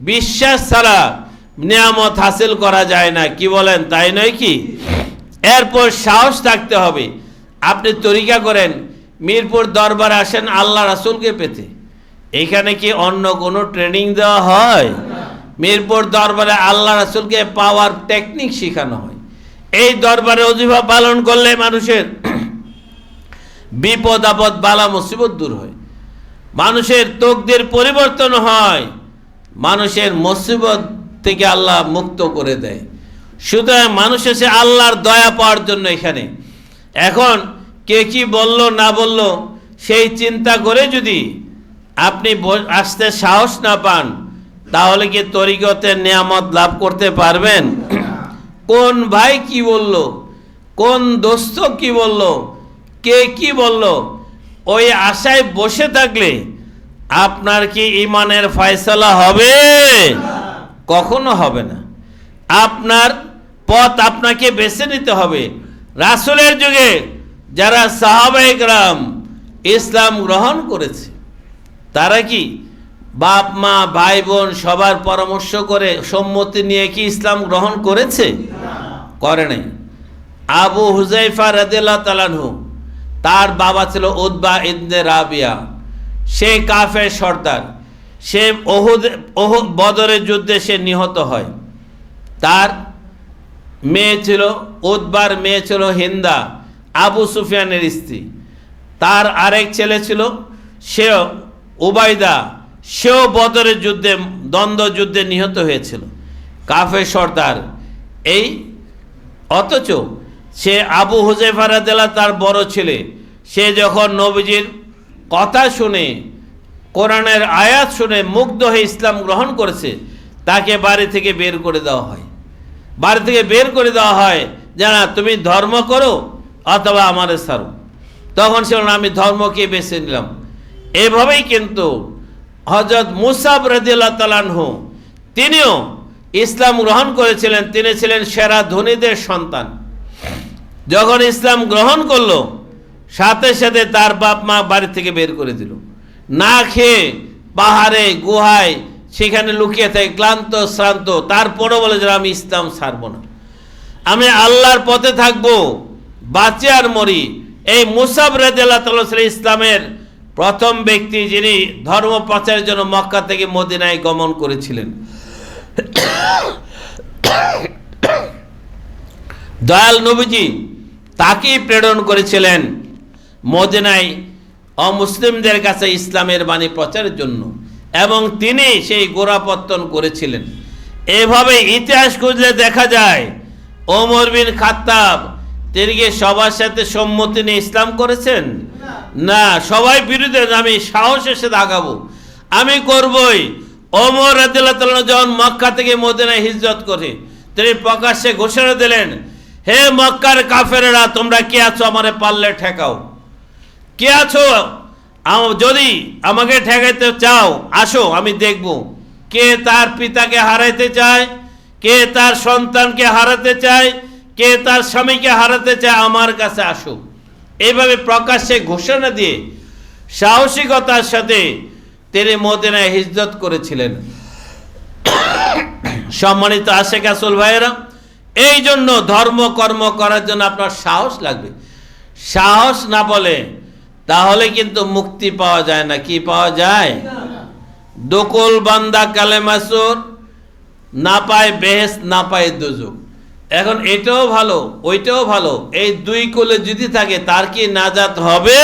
বিশ্বাস ছাড়া নিয়ামত হাসিল করা যায় না। কি বলেন, তাই নয় কি? এরপর সাহস থাকতে হবে। আপনি তরিকা করেন, মিরপুর দরবারে আসেন আল্লাহ রাসূলকে পেতে, এখানে কি অন্য কোনো ট্রেনিং দেওয়া হয়? মিরপুর দরবারে আল্লাহ রাসূলকে পাওয়ার টেকনিক শেখানো হয়। এই দরবারে ওজিফা পালন করলে মানুষের বিপদ আপদ বালা মুসিবত দূর হয়, মানুষের তকদির পরিবর্তন হয়, মানুষের মুসিবত থেকে আল্লাহ মুক্ত করে দেয়। সুতরাং মানুষ এসে আল্লাহর দয়া পাওয়ার জন্য এখানে। এখন কে কি বলল না বলল সেই চিন্তা করে যদি আপনি আসতে সাহস না পান, তাহলে কি তরিকতের নিয়ামত লাভ করতে পারবেন? কোন ভাই কি বলল, কোন দোস্ত কি বলল, কে কি বলল, ওই আশায় বসে থাকলে আপনার কি ঈমানের ফয়সালা হবে? কখনো হবে না। আপনার পথ আপনাকে বেছে নিতে হবে। রাসূলের যুগে যারা সাহাবায়ে কেরাম ইসলাম গ্রহণ করেছে, তারা কি বাপ মা ভাই বোন সবার পরামর্শ করে সম্মতি নিয়ে কি ইসলাম গ্রহণ করেছে? করে নাই। আবু হুযায়ফা রাদিয়াল্লাহু তাআলা আনহু, তার বাবা ছিল উতবা ইবনে রাবিয়া, সে কাফের সর্দার। সে ওহুদ বদরের যুদ্ধে সে নিহত হয়। তার মেয়ে ছিল, উতবার মেয়ে ছিল হিন্দা, আবু সুফিয়ানের স্ত্রী। তার আরেক ছেলে ছিল সে উবাইদা, সেও বদরের যুদ্ধে, দ্বন্দ্ব যুদ্ধে নিহত হয়েছিল, কাফের সর্দার। এই অথচ সে আবু হুযায়ফা রাদিয়াল্লাহু তার বড় ছেলে, সে যখন নবীজির কথা শুনে, কোরআনের আয়াত শুনে মুগ্ধ হয়ে ইসলাম গ্রহণ করেছে, তাকে বাড়ি থেকে বের করে দেওয়া হয়। বাড়ি থেকে বের করে দেওয়া হয় যে না, তুমি ধর্ম করো অথবা আমারে ছাড়ো। তখন সে বলল, আমি ধর্মকে বেছে নিলাম। এভাবেই কিন্তু হযরত মুসাব রাদিয়াল্লাহু তাআলা আনহু, তিনিও ইসলাম গ্রহণ করেছিলেন। তিনি ছিলেন সেরা ধনীদের সন্তান। যখন ইসলাম গ্রহণ করলো, সাথে সাথে তার বাপ মা বাড়ি থেকে বের করে দিল। না খেয়ে পাহাড়ে গুহায় সেখানে লুকিয়ে থাকে, ক্লান্ত শ্রান্ত। তারপরও বলে যে আমি ইসলাম ছাড়বো না, আমি আল্লাহর পথে থাকবো। বাঁচি আর মরি। এই মুসাব রাদিয়াল্লাহু তাআলা ছিলেন ইসলামের প্রথম ব্যক্তি যিনি ধর্ম প্রচারের জন্য মক্কা থেকে মদিনায় গমন করেছিলেন। দয়াল নবীজি তাকেই প্রেরণ করেছিলেন মদিনায় অমুসলিমদের কাছে ইসলামের বাণী প্রচারের জন্য, এবং তিনি সেই গোড়াপত্তন করেছিলেন। এভাবে ইতিহাস খুঁজলে দেখা যায় ওমর বিন খাত্তাব তিনি কি সবার সাথে সম্মতি নিয়ে ইসলাম করেছেন? না, সবাই বিরুদ্ধে। আমি সাহসের সাথে আগাবো, আমি করবই। ওমর রাদিয়াল্লাহু তাআলা যখন মক্কা থেকে মদিনায় হিজরত করে তিনি প্রকাশ্যে ঘোষণা দিলেন, হে মক্কার কাফেরেরা, তোমরা কে আছো আমারে পারলে ঠেকাও। কে আছো? যদি আমাকে ঠেকাইতে চাও আসো, আমি দেখব কে তার পিতাকে হারাইতে চায়, কে তার সন্তানকে হারাতে চায়, কে তার স্বামীকে হারাতে চায়, আমার কাছে আসো। এইভাবে প্রকাশ্যে ঘোষণা দিয়ে সাহসিকতার সাথে তিনি মদিনায় হিজরত করেছিলেন। সম্মানিত আশেক রাসূল ভাইয়েরা, এই জন্য ধর্ম কর্ম করার জন্য আপনার সাহস লাগবে। সাহস না বলে তাহলে কিন্তু মুক্তি পাওয়া যায় না। কি পাওয়া যায়? দকুল বান্দা কালেমা সুর, না পায় বেহেশত, না পায় দুজক। এখন এটাও ভালো ওইটাও ভালো, এই দুই কুলে যদি থাকে তার কি নাজাত হবে?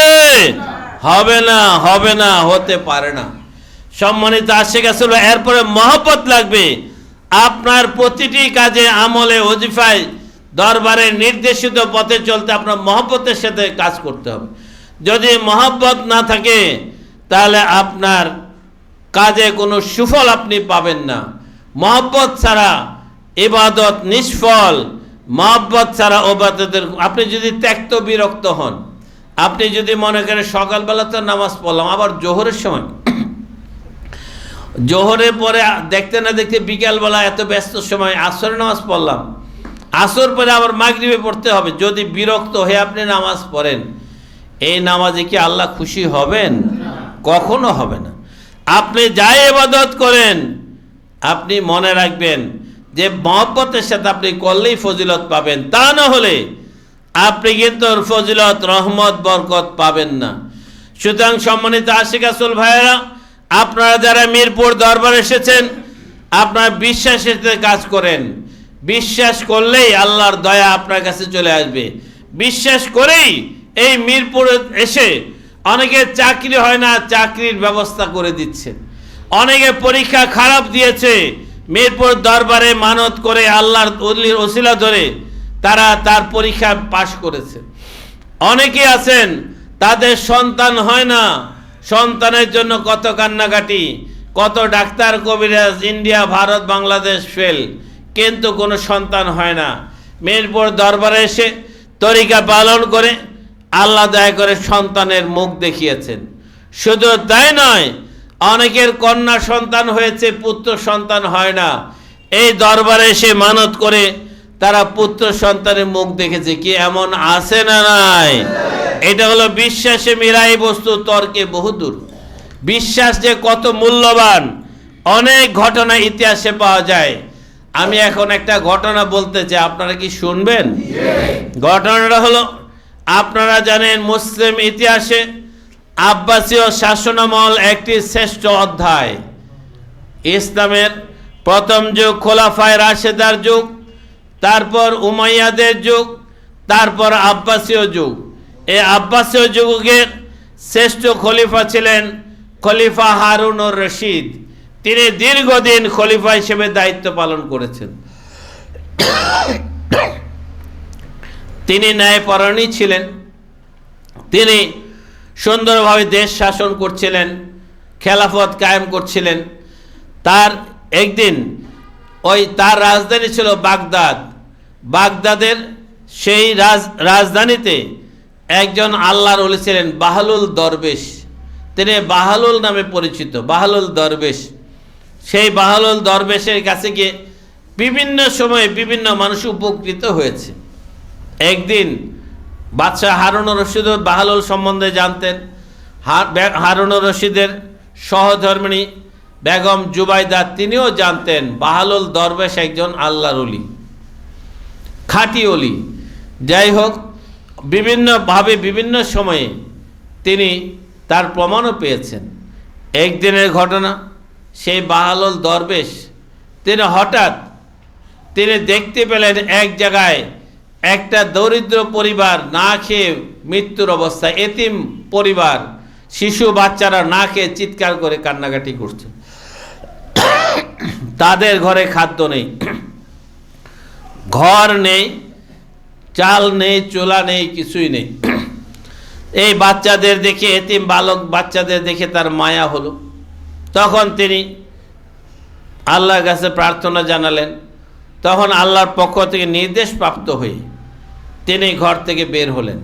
হবে না, হবে না, হতে পারে না। সম্মানিত আশেক রাসূল, এরপরে মহব্বত লাগবে। আপনার প্রতিটি কাজে, আমলে, ওজিফায়, দরবারে নির্দেশিত পথে চলতে আপনার মহব্বতের সাথে কাজ করতে হবে। যদি মহব্বত না থাকে তাহলে আপনার কাজে কোনো সুফল আপনি পাবেন না। মহব্বত ছাড়া ইবাদত নিষ্ফল। মহব্বত ছাড়া ইবাদতের, আপনি যদি ত্যক্ত বিরক্ত হন, আপনি যদি মনে করেন সকালবেলা তো নামাজ পড়লাম, আবার জোহরের সময়, জোহরের পরে দেখতে না দেখতে বিকালবেলা এত ব্যস্ত সময় আসরের নামাজ পড়লাম, আসর পরে আবার মাগরিবে পড়তে হবে, যদি বিরক্ত হয়ে আপনি নামাজ পড়েন, এই নামাজে কি আল্লাহ খুশি হবেন? কখনো হবে না। আপনি যাই ইবাদত করেন আপনি মনে রাখবেন যে মহব্বতের সাথে আপনি করলেই ফজিলত পাবেন, তা না হলে আপনি কিন্তু ফজিলত, রহমত, বরকত পাবেন না। সুতরাং সম্মানিত আশিক রাসূল ভাইয়েরা, আপনারা যারা মিরপুর দরবার এসেছেন, আপনারা বিশ্বাসের সাথে কাজ করেন। বিশ্বাস করলেই আল্লাহর দয়া আপনার কাছে চলে আসবে। বিশ্বাস করেই এই মিরপুরে এসে অনেকের চাকরি হয় না, চাকরির ব্যবস্থা করে দিচ্ছে। অনেকে পরীক্ষা খারাপ দিয়েছে, মিরপুর দরবারে মানত করে আল্লাহর ওসিলা ধরে তারা তার পরীক্ষা পাশ করেছে। অনেকে আছেন তাদের সন্তান হয় না, সন্তানের জন্য কত কান্নাকাটি, কত ডাক্তার কবিরাজ, ইন্ডিয়া, ভারত, বাংলাদেশ ফেল, কিন্তু কোনো সন্তান হয় না। মিরপুর দরবারে এসে তরিকা পালন করে আল্লাহ দয়া করে সন্তানের মুখ দেখিয়েছেন। শুধু তাই নয়, অনেকের কন্যা সন্তান হয়েছে, পুত্র সন্তান হয় না। এই দরবারে এসে মানত করে তারা পুত্র সন্তানের মুখ দেখেছে। কি এমন আছে না নাই? এটা হলো বিশ্বাসে মিলাই বস্তু, তর্কে বহুদূর। বিশ্বাস যে কত মূল্যবান অনেক ঘটনা ইতিহাসে পাওয়া যায়। আমি এখন একটা ঘটনা বলতে চাই, আপনারা কি শুনবেন? ঘটনাটা হলো, আপনারা জানেন মুসলিম ইতিহাসে আব্বাসীয় শাসনামল একটি শ্রেষ্ঠ অধ্যায়। ইসলামের প্রথম যুগ খোলাফায়ে রাশেদার যুগ, তারপর উমাইয়াদের যুগ, তারপর আব্বাসীয় যুগ। এই আব্বাসীয় যুগের শ্রেষ্ঠ খলিফা ছিলেন খলিফা হারুনুর রশিদ। তিনি দীর্ঘদিন খলিফা হিসেবে দায়িত্ব পালন করেছেন। তিনি ন্যায়পরায়ণী ছিলেন। তিনি সুন্দরভাবে দেশ শাসন করছিলেন, খেলাফত কায়েম করছিলেন। তার একদিন তার রাজধানী ছিল বাগদাদ। বাগদাদের সেই রাজধানীতে একজন আল্লাহর ওলি ছিলেন বাহলুল দরবেশ। তিনি বাহলুল নামে পরিচিত, বাহলুল দরবেশ। সেই বাহলুল দরবেশের কাছে গিয়ে বিভিন্ন সময়ে বিভিন্ন মানুষ উপকৃত হয়েছে। একদিন বাদশাহ হারুনুর রশিদ বাহলুল সম্বন্ধে জানতেন। হারুনুর রশিদের সহধর্মিণী বেগম জুবাইদা তিনিও জানতেন বাহলুল দরবেশ একজন আল্লাহর ওলি, খাঁটি ওলি। যাই হোক, বিভিন্নভাবে বিভিন্ন সময়ে তিনি তার প্রমাণও পেয়েছেন। একদিনের ঘটনা, সেই বাহালুল দরবেশ তিনি হঠাৎ দেখতে পেলেন এক জায়গায় একটা দরিদ্র পরিবার না খেয়ে মৃত্যুর অবস্থায়, এতিম পরিবার, শিশু বাচ্চারা না খেয়ে চিৎকার করে কান্নাকাটি করছে। তাদের ঘরে খাদ্য নেই, ঘর নেই, চাল নেই, চুলা নেই, কিছুই নেই। এই বাচ্চাদের দেখে, এতিম বালক বাচ্চাদের দেখে তার মায়া হলো। তখন তিনি আল্লাহর কাছে প্রার্থনা জানালেন। তখন আল্লাহর পক্ষ থেকে নির্দেশ প্রাপ্ত হয়ে তিনি ঘর থেকে বের হলেন।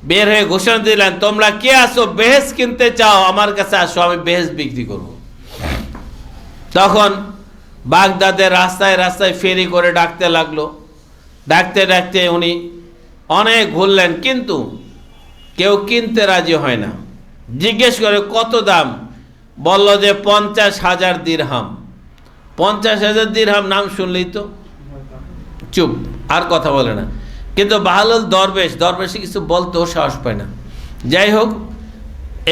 বের হয়ে ঘোষণা দিলেন, তোমরা কে আসো, বেহেস কিনতে চাও, আমার কাছে আসো, আমি বেহেস বিক্রি করব। তখন বাগদাদের রাস্তায় রাস্তায় ফেরি করে ডাকতে লাগলো। ডাকতে ডাকতে উনি অনেক ঘুরলেন, কিন্তু কেউ কিনতে রাজি হয় না। জিজ্ঞেস করে কত দাম, বলল যে 50,000 দিরহাম। 50,000 দিরহাম নাম শুনলেই তো চুপ, আর কথা বলে না। কিন্তু বাহালুল দরবেশে কিছু বলতেও সাহস পায় না। যাই হোক,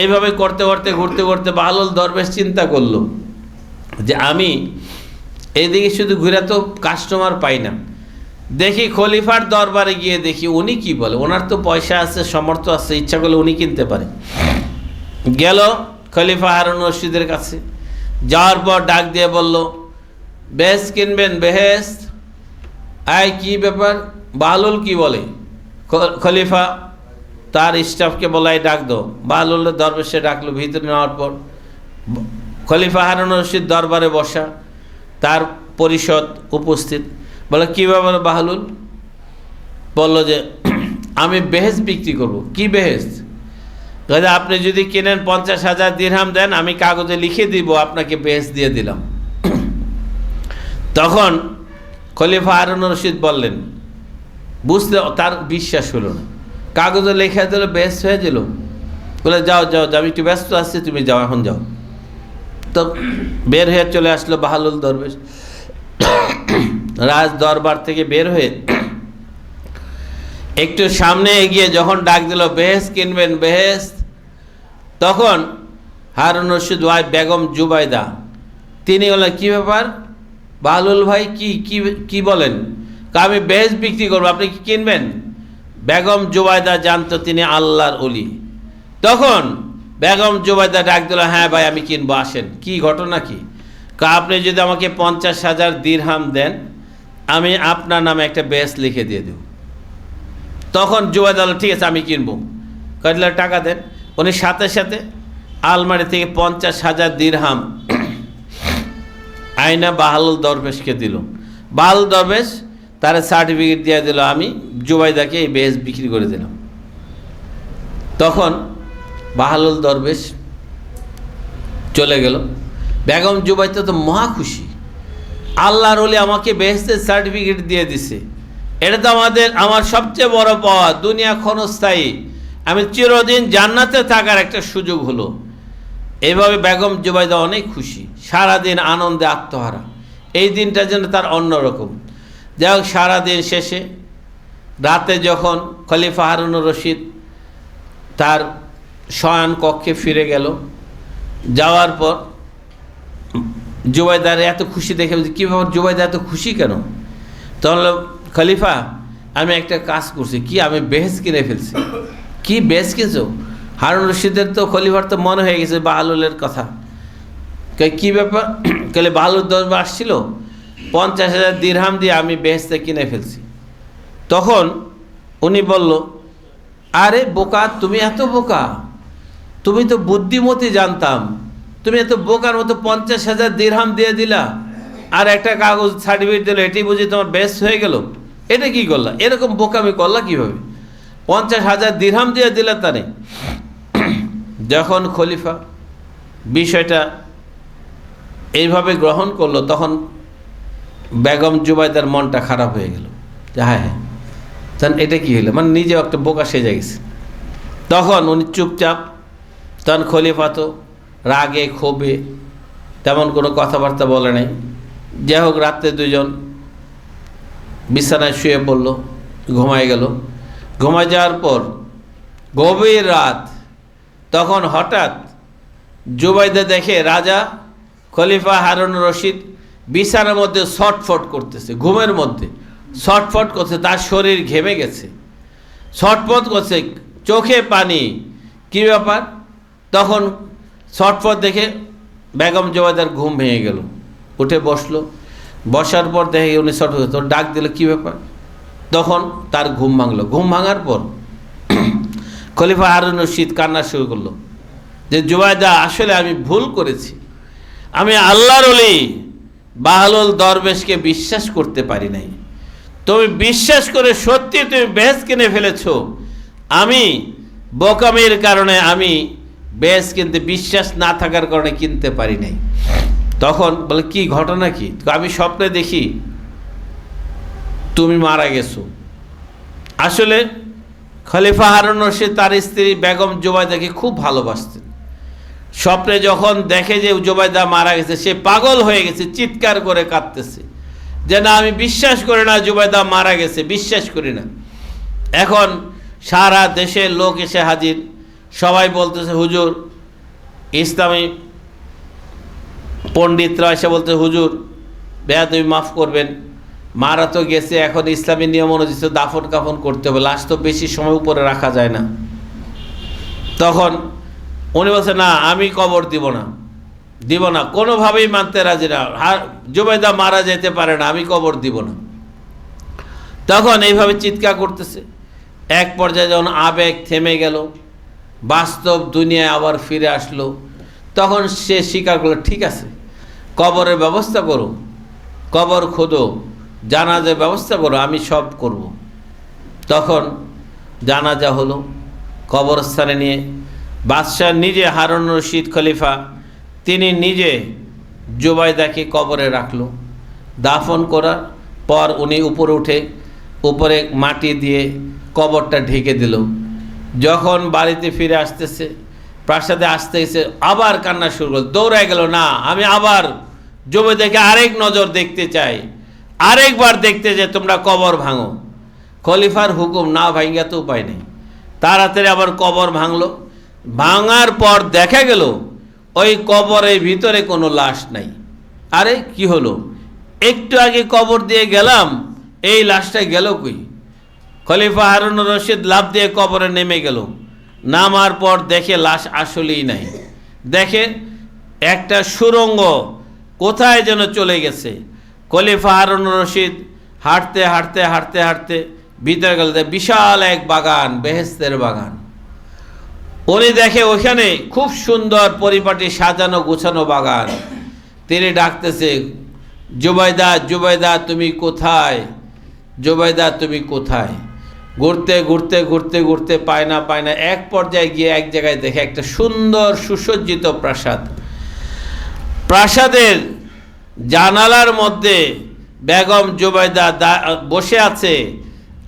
এইভাবে করতে করতে ঘুরতে ঘুরতে বাহালুল দরবেশ চিন্তা করলো যে আমি এইদিকে শুধু ঘুরে তো কাস্টমার পাই না, দেখি খলিফার দরবারে গিয়ে দেখি উনি কি বলে। ওনার তো পয়সা আছে, সামর্থ্য আছে, ইচ্ছা করলে উনি কিনতে পারে। গেল খলিফা হারুন রশিদের কাছে। যাওয়ার পর ডাক দিয়ে বলল, বেহেস কিনবেন? বেহেস? আয়, কি ব্যাপার, বাহালুল কি বলে? খলিফা তার স্টাফকে বলাই ডাক দো। বাহালুল দরবেশে ডাকলো। ভিতরে নেওয়ার পর খলিফা হারুন রশিদ দরবারে বসা, তার পরিষদ উপস্থিত। বলে, কী ব্যাপার বাহালুল? বলল যে আমি বেহেস বিক্রি করব। কি বেহেস? কাজে আপনি যদি কিনেন 50,000 দিরহাম দেন, আমি কাগজে লিখে দিব আপনাকে বেহেস দিয়ে দিলাম। তখন খলিফা হারুন রশিদ বললেন, বুঝতে তার বিশ্বাস হলো না। কাগজে লেখা দিল, বেহেস হয়ে দিল। বলে, যাও যাও, আমি একটু ব্যস্ত আছি, তুমি যাও, এখন যাও। তো বের হয়ে চলে আসলো বাহালুল দরবেশ। রাজ দরবার থেকে বের হয়ে একটু সামনে এগিয়ে যখন ডাক দিল, বেহেস কিনবেন? বেহেস? তখন হারুন রশিদ ওয়াই বেগম জুবাইদা তিনি বললেন, কী ব্যাপার বাহালুল ভাই, কি কি কি বলেন? আমি বেহেস বিক্রি করবো, আপনি কি কিনবেন? বেগম জুবাইদা জানতো তিনি আল্লাহর ওলি। তখন বেগম জুবাইদা ডাক দিল, হ্যাঁ ভাই, আমি কিনবো, আসেন। কি ঘটনা কি? আপনি যদি আমাকে 50,000 দিরহাম দেন, আমি আপনার নামে একটা বেহেস লিখে দিয়ে দেব। তখন জুবাইদা বলল, ঠিক আছে, আমি কিনবো। কাজলা টাকা দেন। উনি সাথে সাথে আলমারি থেকে 50,000 দিরহাম আয়না বাহালুল দরবেশকে দিল। বাহালুল দরবেশ তার সার্টিফিকেট দিয়ে দিল, আমি জুবাইদাকে এই বেহেস বিক্রি করে দিলাম। তখন বাহালুল দরবেশ চলে গেল। বেগম জুবাইদা তো মহা খুশি, আল্লাহর ওলি আমাকে বেহেশতের সার্টিফিকেট দিয়ে দিছে, এটা তো আমার সবচেয়ে বড় পাওয়া, দুনিয়া ক্ষণস্থায়ী, আমি চিরদিন জান্নাতে থাকার একটা সুযোগ হলো। এইভাবে বেগম জুবাইদা অনেক খুশি, সারাদিন আনন্দে আত্মহারা। এই দিনটা যেন তার অন্যরকম। যাই হোক, সারাদিন শেষে রাতে যখন খলিফা হারুন রশিদ তার শয়ন কক্ষে ফিরে গেল, যাওয়ার পর জুবাইদার এত খুশি দেখে, কী ব্যাপার জুবাইদা এত খুশি কেন? তখন খলিফা, আমি একটা কাজ করছি। কি? আমি বেহেস কিনে ফেলছি। কি বেহেস কিনছো? হারুন রশিদের তো খলিফার তো মনে হয়ে গেছে বাহালুলের কথা। কি ব্যাপার? কেলে বাহালুল দরবার আসছিল, 50,000 দিরহাম দিয়ে আমি বেহেশতে কিনে ফেলছি। তখন উনি বলল, আরে বোকা, তুমি এত বোকা, তুমি তো বুদ্ধিমতী জানতাম, তুমি এত বোকার মতো 50,000 দিরহাম দিয়ে দিলা, আর একটা কাগজ সার্টিফিকেট দিল, এটি বুঝি তোমার বেহেস হয়ে গেল? এটা কি করলা? এরকম বোকামি করলা কীভাবে? 50,000 দিরহাম দিয়ে দিলা তারে। যখন খলিফা বিষয়টা এইভাবে গ্রহণ করলো, তখন বেগম জুবাইদার মনটা খারাপ হয়ে গেল যে হ্যাঁ হ্যাঁ, তখন এটা কি হলো, মানে নিজেও একটা বোকা সেজে গেছে। তখন উনি চুপচাপ, তখন খলিফা তো রাগে ক্ষোভে তেমন কোনো কথাবার্তা বলে নাই। যাই হোক, রাত্রে দুজন বিছানায় শুয়ে পড়ল, ঘুমায় গেল। ঘুমায় যাওয়ার পর গভীর রাত, তখন হঠাৎ জুবাইদা দেখে রাজা খলিফা হারুন রশিদ বিছানার মধ্যে ছটফট করতেছে, ঘুমের মধ্যে ছটফট করছে, তার শরীর ঘেমে গেছে, ছটফট করছে, চোখে পানি। কি ব্যাপার? তখন ছটফট দেখে বেগম জুবাইদার ঘুম ভেঙে গেল, উঠে বসলো, বসার পর দেখে উনি ছটফট, তোর ডাক দিল, কি ব্যাপার? তখন তার ঘুম ভাঙলো। ঘুম ভাঙার পর খলিফা হারুন রশিদ কান্না শুরু করলো যে জুবাইদা, আসলে আমি ভুল করেছি, আমি আল্লাহর ওলি বাহলুল দরবেশকে বিশ্বাস করতে পারি নাই। তুমি বিশ্বাস করে সত্যি তুমি বেহেশত কিনে ফেলেছ, আমি বোকামির কারণে আমি বেহেশত কিনতে, বিশ্বাস না থাকার কারণে কিনতে পারি নাই। তখন বলে, কি ঘটনা কি? আমি স্বপ্নে দেখি তুমি মারা গেছো। আসলে খলিফা হারুন রশিদ তার স্ত্রী বেগম জুবাইদাকে খুব ভালোবাসতেন। স্বপ্নে যখন দেখে যে জুবাইদা মারা গেছে, সে পাগল হয়ে গেছে, চিৎকার করে কাঁদতেছে যে না, আমি বিশ্বাস করি না জুবাইদা মারা গেছে, বিশ্বাস করি না। এখন সারা দেশের লোক এসে হাজির, সবাই বলতেছে, হুজুর, ইসলামী পণ্ডিতরা এসে বলতে, হুজুর বেয়াদবি মাফ করবেন, মারা তো গেছে, এখন ইসলামী নিয়ম অনুযায়ী দাফন কাফন করতে হবে, লাশ তো বেশি সময় উপরে রাখা যায় না। তখন উনি বলছে, না, আমি কবর দিব না, কোনোভাবেই মানতে রাজি না, জুবাইদা মারা যেতে পারে না, আমি কবর দিব না। তখন এইভাবে চিৎকার করতেছে। এক পর্যায়ে যখন আবেগ থেমে গেল, বাস্তব দুনিয়ায় আবার ফিরে আসলো, তখন সে স্বীকার করলো, ঠিক আছে, কবরের ব্যবস্থা করো, কবর খোদো, জানাজার ব্যবস্থা করো, আমি সব করব। তখন জানাজা হলো, কবরস্থানে নিয়ে বাদশাহ নিজে, হারুন রশিদ খলিফা, তিনি নিজে জুবাইদাকে কবরে রাখলো। দাফন করার পর উনি উপরে উঠে উপরে মাটি দিয়ে কবরটা ঢেকে দিল। যখন বাড়িতে ফিরে আসতেছে, প্রাসাদে আসতেছে, আবার কান্না শুরু করল, দৌড়ায় গেল, না, আমি আবার জুবাইদাকে আরেক নজর দেখতে চাই, আরেকবার দেখতে চাই, তোমরা কবর ভাঙো। খলিফার হুকুম, না ভাঙা তো উপায় নেই। তাড়াতাড়ি আবার কবর ভাঙলো। ভাঙার পর দেখা গেল ওই কবরের ভিতরে কোনো লাশ নাই। আরে কি হলো, একটু আগে কবর দিয়ে গেলাম, এই লাশটা গেল কই? খলিফা হারুন রশিদ লাফ দিয়ে কবরে নেমে গেল। নামার পর দেখে লাশ আসলেই নাই। দেখে একটা সুড়ঙ্গ কোথায় যেন চলে গেছে। খলিফা হারুন রশিদ হাঁটতে হাঁটতে হাঁটতে হাঁটতে ভিতরে গেল, বিশাল এক বাগান, বেহেশতের বাগান। উনি দেখে ওখানে খুব সুন্দর পরিপাটি সাজানো গোছানো বাগান। তিনি ডাকতেছে, জুবাইদা, জুবাইদা তুমি কোথায়? জুবাইদা তুমি কোথায়? ঘুরতে ঘুরতে ঘুরতে ঘুরতে পায় না। এক পর্যায়ে গিয়ে এক জায়গায় দেখে একটা সুন্দর সুসজ্জিত প্রাসাদ। প্রাসাদের জানালার মধ্যে বেগম জুবাইদা বসে আছে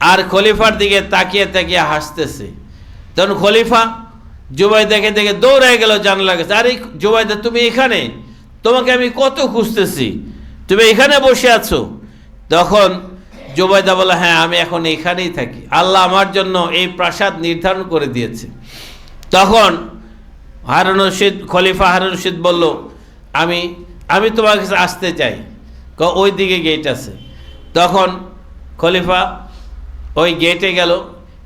আর খলিফার দিকে তাকিয়ে তাকিয়ে হাসতেছে। তখন খলিফা জুবাইদাকে দেখে দৌড়ায় গেল জানালার কাছে। আরে জুবাইদা, তুমি এখানে? তোমাকে আমি কত খুঁজতেছি, তুমি এখানে বসে আছো। তখন জুবাইদা বলে, হ্যাঁ, আমি এখন এখানেই থাকি, আল্লাহ আমার জন্য এই প্রাসাদ নির্ধারণ করে দিয়েছে। তখন হারুন রশিদ, খলিফা হারুন রশিদ বলল, আমি তোমার কাছে আসতে চাই, ওই দিকে গেট আছে। তখন খলিফা ওই গেটে গেল,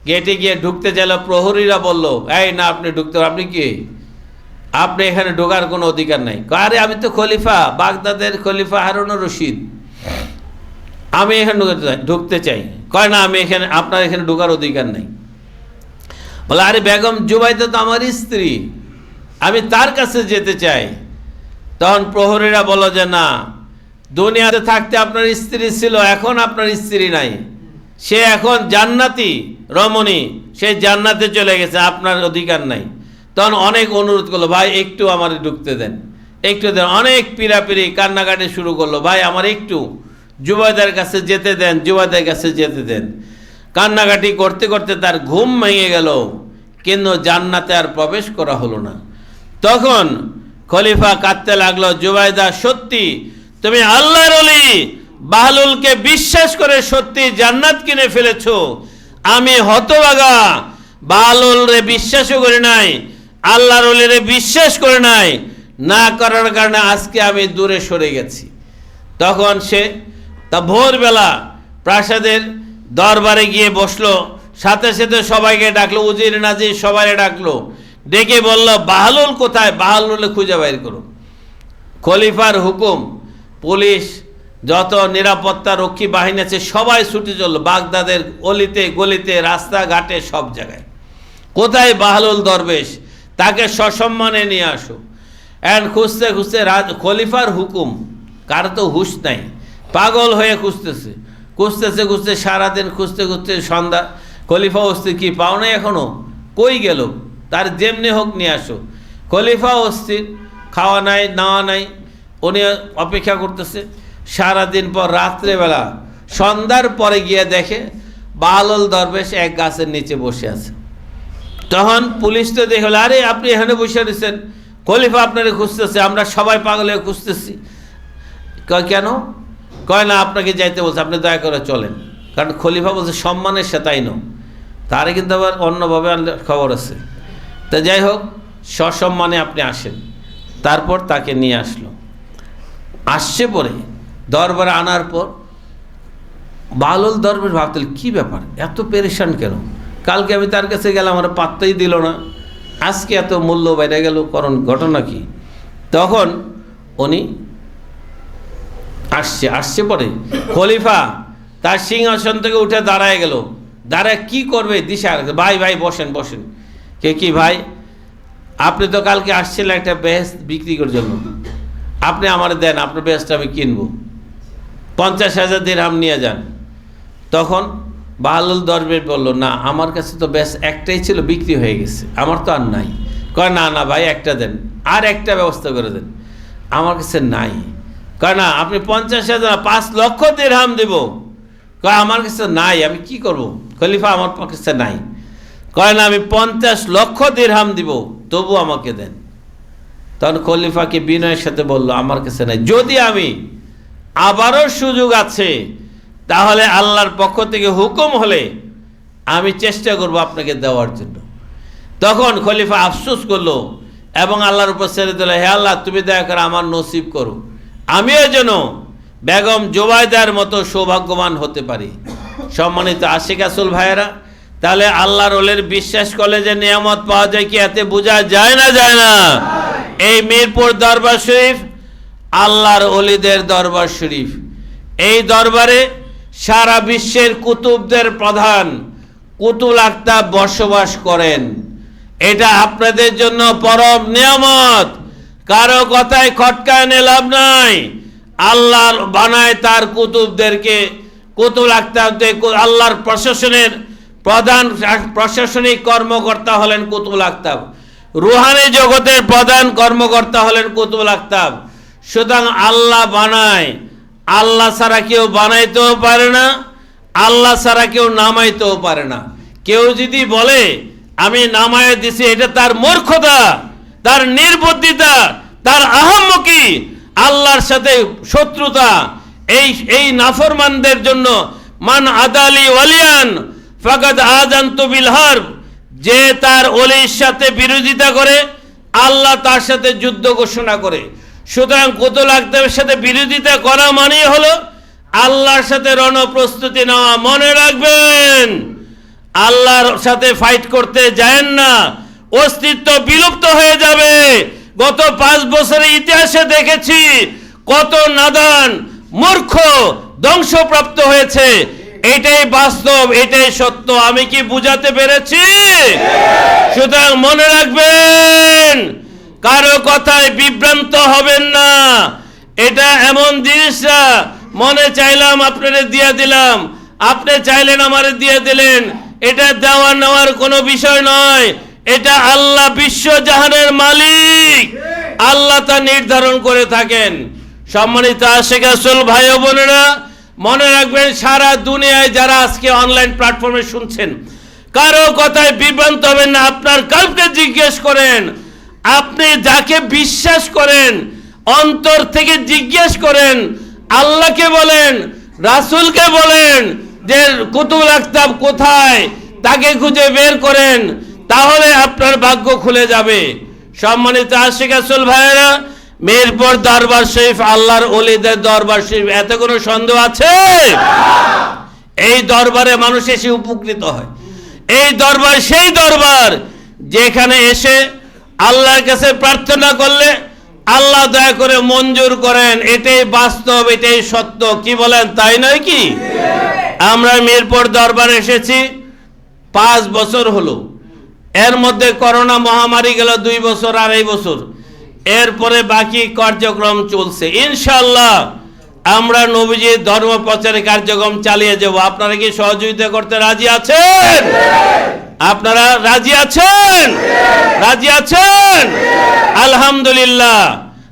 গেটে গিয়ে ঢুকতে চাইল। প্রহরীরা বলল, এই না, আপনি ঢুকতে, আপনি কি, আপনি এখানে ঢোকার কোনো অধিকার নাই। আরে আমি তো খলিফা, বাগদাদের খলিফা হারুন রশিদ, আমি এখানে ঢুকতে চাই। কয় না, আমি এখানে, আপনার এখানে ঢোকার অধিকার নাই। বলে, আরে বেগম জুবাইদা তো আমার স্ত্রী, আমি তার কাছে যেতে চাই। তখন প্রহরীরা বলল যে না, দুনিয়াতে থাকতে আপনার স্ত্রী ছিল, এখন আপনার স্ত্রী নাই, সে এখন জান্নাতি রমণী, সে জান্নাতে চলে গেছে, আপনার অধিকার নাই। তখন অনেক অনুরোধ করলো, ভাই একটু আমার ঢুকতে দেন, একটু দেন। অনেক পিড়াপিড়ি কান্নাকাটি শুরু করলো, ভাই আমার একটু জুবাইদার কাছে যেতে দেন, জুবাইদার কাছে যেতে দেন। কান্নাকাটি করতে করতে তার ঘুম ভেঙে গেল, কিন্তু জান্নাতে আর প্রবেশ করা হলো না। তখন খলিফা কাঁদতে লাগলো, জুবাইদা, সত্যি তুমি আল্লাহর ওলি বাহলুলকে বিশ্বাস করে সত্যি জান্নাত কিনে ফেলেছো, আমি হতভাগা, বালুল রে বিশ্বাসও করি নাই, আল্লাহর ওলিরে বিশ্বাস করে নাই, না করার কারণে আজকে আমি দূরে সরে গেছি। তখন সে ভোরবেলা প্রাসাদের দরবারে গিয়ে বসলো, সাথে সাথে সবাইকে ডাকলো, উজির নাজির সবাই ডাকলো, ডেকে বলল বাহলুল কোথায়, বাহলুল খুঁজে বাইর করো। খলিফার হুকুম, পুলিশ যত নিরাপত্তা রক্ষী বাহিনী আছে সবাই ছুটে চললো বাগদাদের অলিতে গলিতে রাস্তাঘাটে সব জায়গায়। কোথায় বাহলুল দরবেশ, তাকে সসম্মানে নিয়ে আসো। এন্ড খুঁজতে খুঁজতে খলিফার হুকুম, কার তো হুঁশ নাই, পাগল হয়ে খুঁজতেছে খুঁজতে সারাদিন খুঁজতে সন্ধ্যা। খলিফা অস্থির, কি পাও নাই এখনো, কই গেল, তার যেমনি হোক নিয়ে আসো। খলিফা অস্থির, খাওয়া নাই নাওয়া নাই, উনি অপেক্ষা করতেছে। সারাদিন পর রাত্রেবেলা সন্ধ্যার পরে গিয়ে দেখে বাহলুল দরবেশ এক গাছের নিচে বসে আছে। তখন পুলিশ তো দেখল, আরে আপনি এখানে বসে রয়েছেন, খলিফা আপনারে খুঁজতেছে, আমরা সবাই পাগল হয়ে খুঁজতেছি। কেন? কয় না, আপনাকে যাইতে বলছে, আপনি দয়া করে চলেন। কারণ খলিফা বলছে সম্মানের সাথে আইনো, তারে কিন্তু আবার অন্যভাবে খবর আছে। তা যাই হোক, সসম্মানে আপনি আসেন। তারপর তাকে নিয়ে আসছে পরে দরবারে আনার পর বাহলুল দরবেশ ভাবতেন কি ব্যাপার, এত পেরেশান কেন? কালকে আমি তার কাছে গেলাম, আমার পাত্তাই দিল না, আজকে এত মূল্য বেড়ে গেল, কারণ ঘটনা কি? তখন উনি আসছে পরে খলিফা তার সিংহাসন থেকে উঠে দাঁড়ায় গেল। দাঁড়ায় কি করবে দিশা, ভাই ভাই বসেন। কে কি ভাই, আপনি তো কালকে আসছিলেন একটা বেহেশত বিক্রি করার জন্য, আপনি আমার দেন, আপনার বেহেশতটা আমি কিনবো, 50,000 দিরহাম নিয়ে যান। তখন বাহলুল দরবেশ বলল, না আমার কাছে তো বেশ একটাই ছিল, বিক্রি হয়ে গেছে, আমার তো আর নাই। কয় না ভাই একটা দেন, আর একটা ব্যবস্থা করে দেন, আমার কাছে নাই। কয় না আপনি 50,000 5 লক্ষ দিরহাম দেব। কয় আমার কাছে নাই, আমি কি করব? খলিফা আমার কাছে নাই। কয় না আমি 50 লক্ষ দিরহাম দিব, তবু আমাকে দেন। তখন খলিফাকে বিনয়ের সাথে বলল, আমার কাছে নাই, যদি আমি আবারও সুযোগ আছে তাহলে আল্লাহর পক্ষ থেকে হুকুম হলে আমি চেষ্টা করব আপনাকে দেওয়ার জন্য। তখন খলিফা আফসোস করলো এবং আল্লাহর উপর ছেড়ে দিল, হে আল্লাহ তুমি দয়া করে আমার নসিব করো, আমিও যেন বেগম জুবাইদার মতো সৌভাগ্যবান হতে পারি। সম্মানিত আশিক রাসূল ভাইয়েরা, তাহলে আল্লাহর ওলির বিশ্বাস করলে যে নিয়ামত পাওয়া যায়, কি এতে বোঝা যায় না? যায় না। এই মিরপুর দরবার শরীফ আল্লাহর ওলিদের দরবার শরীফ। এই দরবারে সারা বিশ্বের কুতুবদের প্রধান কুতুল আক্তাব বসবাস করেন। এটা আপনাদের জন্য পরম নিয়ামত, কারো কথায় খটকায় নিয়ে লাভ নাই। আল্লাহ বানায় তার কুতুবদেরকে, কুতুল আক্তাবদের। আল্লাহর প্রশাসনের প্রধান প্রশাসনিক কর্মকর্তা হলেন কুতুল আক্তাব, রুহানি জগতের প্রধান কর্মকর্তা হলেন কুতুল আক্তাব। সুতরাং আল্লাহ বানায়, আল্লাহ ছাড়া কেউ বানাইতেও পারে না, আল্লাহ ছাড়া কেউ নামাইতেও পারে না। কেউ যদি বলে আমি নামায় দিছি, এটা তার মূর্খতা, তার নির্বুদ্ধিতা, তার আহাম্মকি, আল্লাহর সাথে শত্রুতা। এই নাফরমানদের জন্য মান আদালি ওয়ালিয়ান ফাকাদ আযানতু বিল হারব, যে তার ওলির সাথে বিরোধিতা করে আল্লাহ তার সাথে যুদ্ধ ঘোষণা করে। সুতরাং কুতুল আক্তাবের সাথে বিরোধিতা করা মানে হলো আল্লাহর সাথে রণপ্রস্তুতি নেওয়া। মনে রাখবেন, আল্লাহর সাথে ফাইট করতে যায়েন না, অস্তিত্ব বিলুপ্ত হয়ে যাবে। গত 5 বছরের ইতিহাসে দেখেছি কত নাদান মূর্খ ধ্বংসপ্রাপ্ত হয়েছে। এটাই বাস্তব, এটাই সত্য। আমি কি বুঝাতে পেরেছি? সুতরাং মনে রাখবেন, কারো কথায় বিভ্রান্ত হবেন না। এটা এমন জিনিস না মনে চাইলাম আপনারে দিয়ে দিলাম, আপনি চাইলেন আমারে দিয়ে দিলেন, এটা দেওয়া নেওয়ার কোনো বিষয় নয়। এটা আল্লাহ বিশ্ব জাহানের মালিক, আল্লাহ তা নির্ধারণ করে থাকেন। সম্মানিত আশিক রাসূল ভাই ও বোনেরা, মনে রাখবেন, সারা দুনিয়ায় যারা আজকে অনলাইন প্ল্যাটফর্মে শুনছেন, কারো কথায় বিভ্রান্ত হবেন না। আপনার কালকে জিজ্ঞেস করেন, আপনি যাকে বিশ্বাস করেন অন্তর থেকে জিজ্ঞেস করেন, আল্লাহকে বলেন, রাসূলকে বলেন, যে কুতুবুল আকতাব কোথায় তাকে খুঁজে বের করেন, তাহলে আপনার ভাগ্য খুলে যাবে। সম্মানিত আশিক রাসূল ভাইয়েরা, মিরপুর দরবার শরীফ আল্লাহর ওলিদের দরবার শরীফ, এত কোনো সন্দেহ আছে? এই দরবারে মানুষ এসে উপকৃত হয়। এই দরবার সেই দরবার যেখানে এসে আল্লাহর কাছে প্রার্থনা করলে আল্লাহ দয়া করে মঞ্জুর করেন। এটাই বাস্তব, এটাই সত্য। কি বলেন, তাই নয় কি? আমরা মিরপুর দরবারে এসেছি 5 বছর হলো। এর মধ্যে করোনা মহামারী গেল 2 বছর, 2.5 বছর। এরপরে বাকি কার্যক্রম চলছে। ইনশাআল্লাহ আমরা নবীজির ধর্ম প্রচারের কার্যক্রম চালিয়ে যাব। আপনারা কি সহযোগিতা করতে রাজি আছেন? আপনারা রাজি আছেন? রাজি আছেন? আলহামদুলিল্লাহ,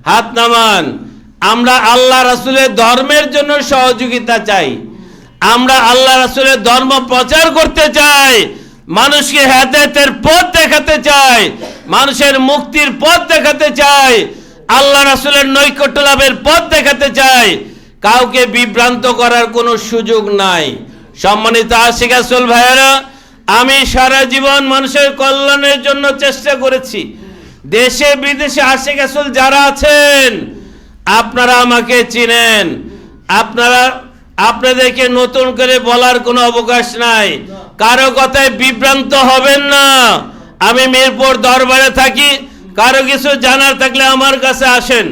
হাত নামান। আমরা আল্লাহ রাসূলের ধর্মের জন্য সহযোগিতা চাই। আমরা আল্লাহ রাসূলের ধর্ম প্রচার করতে চাই, মানুষকে হেদায়েতের পথ দেখাতে চাই, মানুষের মুক্তির পথ দেখাতে চাই, আল্লাহ রাসূলের নৈকট্য লাভের পথ দেখাতে চাই। কাউকে বিভ্রান্ত করার কোনো সুযোগ নাই। সম্মানিত আশিক রাসূল ভাইয়েরা, আমি সারা জীবন মানুষের কল্যাণের জন্য চেষ্টা করেছি। দেশে বিদেশে আশিক রাসূল যারা আছেন, আপনারা আমাকে চিনেন। আপনাদেরকে নতুন করে বলার কোনো অবকাশ নাই। কারো কথায় বিভ্রান্ত হবেন না। আমি মিরপুর দরবারে থাকি, কারো কিছু জানার থাকলে আমার কাছে আসেন,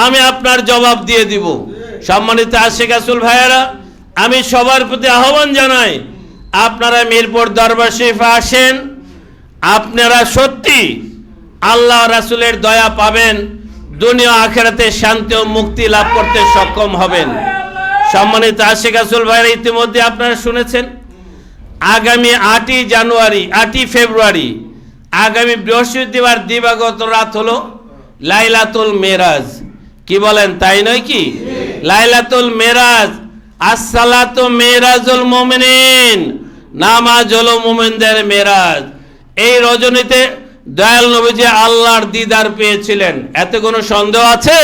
আমি আপনার জবাব দিয়ে দিব। সম্মানিত আশিক রাসূল ভাইয়েরা, আমি সবার প্রতি আহ্বান জানাই, আপনারা মিরপুর দরবার শরীফে আসেন। আপনারা সত্যি আল্লাহ রাসূলের দয়া পাবেন, দুনিয়া আখিরাতে শান্তি ও মুক্তি লাভ করতে সক্ষম হবেন। সম্মানিত আশিক রাসূল ভাইয়েরা, ইতিমধ্যে আপনারা শুনেছেন আগামী 8ই ফেব্রুয়ারি আগামী বৃহস্পতিবার দিবাগত রাত হলো লাইলাতুল মেরাজ। কি বলেন, তাই নয় কি? লাইলাতুল মেরাজ, আসসালাতু মেরাজুল মুমিনিন, নামাজ হলো মুমিনদের মেরাজ। এই রজনীতে দয়াল নবীজি আল্লাহর দিদার পেয়েছিলেন, এতে কোনো সন্দেহ আছে?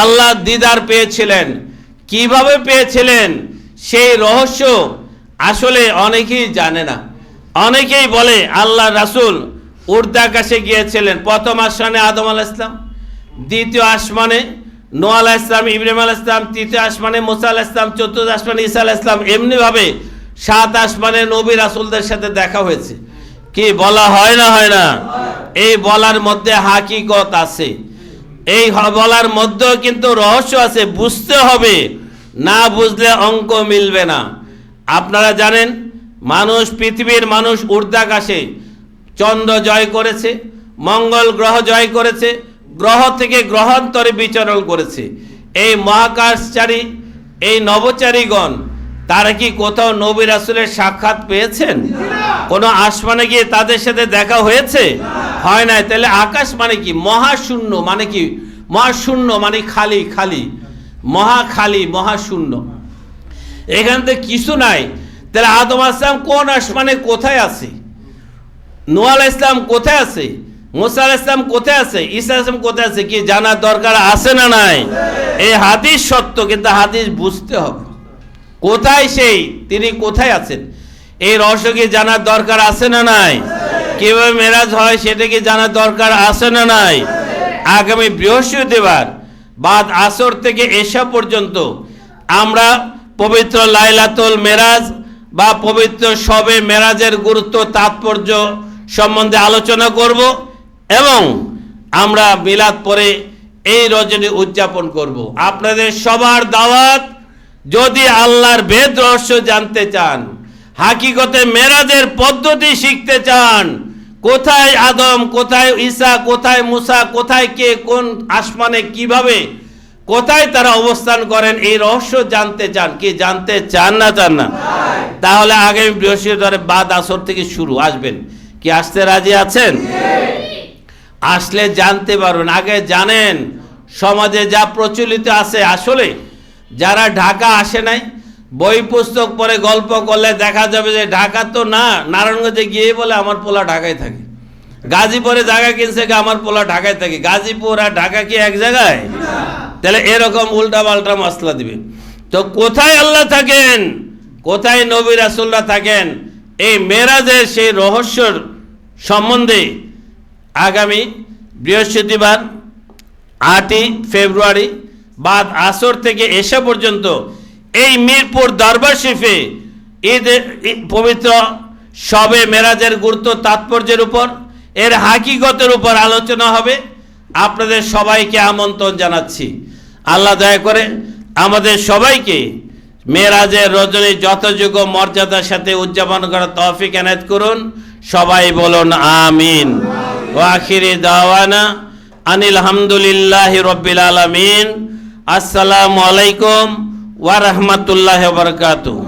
আল্লাহর দিদার পেয়েছিলেন। কিভাবে পেয়েছিলেন সেই রহস্য আসলে অনেকেই জানে না। অনেকেই বলে আল্লাহ রাসূল ঊর্ধ্বাকাশে গিয়েছিলেন। প্রথম আসমানে আদম আলাইহিস সালাম, দ্বিতীয় আসমানে নূহ আলাইহিস সালাম, ইব্রাহিম আলাইহিস সালাম, তৃতীয় আসমানে মুসা আলাইহিস সালাম, চতুর্থ আসমানে ঈসা আলাইহিস সালাম। এমনি ভাবে 7 আসমানে নবী রাসূলদের সাথে দেখা হয়েছে। কি বলা হয় না, হয় না? এই বলার মধ্যে হাকিকত আছে, এই বলার মধ্যেও কিন্তু রহস্য আছে। বুঝতে হবে, না বুঝলে অঙ্ক মিলবে না। আপনারা জানেন, পৃথিবীর মানুষ ঊর্ধ্বাকাশে চন্দ্র জয় করেছে, মঙ্গল গ্রহ জয় করেছে, গ্রহ থেকে গ্রহান্তরে বিচরণ করেছে। এই মহাকাশচারী, এই নভোচারীগণ, তারা কি কোথাও নবী রাসূলের সাক্ষাৎ পেয়েছেন? কোনো আসমানে গিয়ে তাদের সাথে দেখা হয়েছে? হয় নাই। তাহলে আকাশ মানে কি? মহাশূন্য মানে কি? মহাশূন্য মানে খালি, খালি, মহাখালি, মহাশূন্য। এখান থেকে কিছু নাই। তাহলে আদম আলাইহিস সালাম কোন আসমানে কোথায় আছে? নূহ আলাইহিস সালাম কোথায় আছে? মুসা আলাইহিস সালাম কোথায় আছে? ঈসা আলাইহিস সালাম কোথায় আছে? কি জানার দরকার আছে না নাই? এই হাদিস সত্য, কিন্তু হাদিস বুঝতে হবে। কোথায় সেই, তিনি কোথায় আছেন, এই রহস্য কি জানার দরকার আছে না নাই? কিভাবে মেরাজ হয় সেটা কি জানার দরকার আছে না নাই? আগামী বৃহস্পতিবার বাদ আসর থেকে এশা পর্যন্ত আমরা পবিত্র লাইলাতুল মেরাজ বা পবিত্র শবে মেরাজের গুরুত্ব, তাৎপর্য সম্বন্ধে আলোচনা করব এবং আমরা মিলাদ পরে এই রজনী উদযাপন করব। আপনাদের সবার দাওয়াত। যদি আল্লাহর ভেদ রহস্য জানতে চান, হাকিকতে মেরাজের পদ্ধতি শিখতে চান, কোথায় আদম, কোথায় ঈসা, কোথায় মুসা, কোথায় কে, কোন আসমানে কিভাবে, কোথায় তারা অবস্থান করেন, এই রহস্য জানতে চান, কি জানতে চান না চান না? তাহলে আগামী বৃহস্পতিবার বাদ আসর থেকে শুরু, আসবেন। কি আসতে রাজি আছেন? আসলে জানতে পারবেন। আগে জানেন সমাজে যা প্রচলিত আছে, আসলে যারা ঢাকা আসে নাই, বই পুস্তক পড়ে গল্প করলে দেখা যাবে যে ঢাকা তো না, নারায়ণগঞ্জে গিয়ে বলে আমার পোলা ঢাকায় থাকে, গাজীপুরে জায়গা কিনছে আমার পোলা ঢাকায় থাকে। গাজীপুর আর ঢাকা কি এক জায়গায়? তাহলে এরকম উল্টা পাল্টা মশলা দিবে। তো কোথায় আল্লাহ থাকেন কোথায় নবী রাসূলরা থাকেন, এই মেরাজের সেই রহস্যর সম্বন্ধে আগামী বৃহস্পতিবার 8ই ফেব্রুয়ারি বাদ আসর থেকে এশা পর্যন্ত এই মিরপুর দরবার শরীফে ঈদের পবিত্র শবে মেরাজের গুরুত্ব তাৎপর্যের উপর, এর হাকিকতের উপর আলোচনা হবে। আপনাদের সবাইকে আমন্ত্রণ জানাচ্ছি। আল্লাহ দয়া করে আমাদের সবাইকে মেরাজের রজনী যথাযোগ্য মর্যাদার সাথে উদযাপন করার তৌফিক এনায়েত করুন। সবাই বলুন আমিন। ওয়া আখিরি দাওয়ানা আনিল হামদুলিল্লাহি রাব্বিল আলামিন। আসসালামু আলাইকুম ওয়া রাহমাতুল্লাহি ওয়া বারাকাতুহু।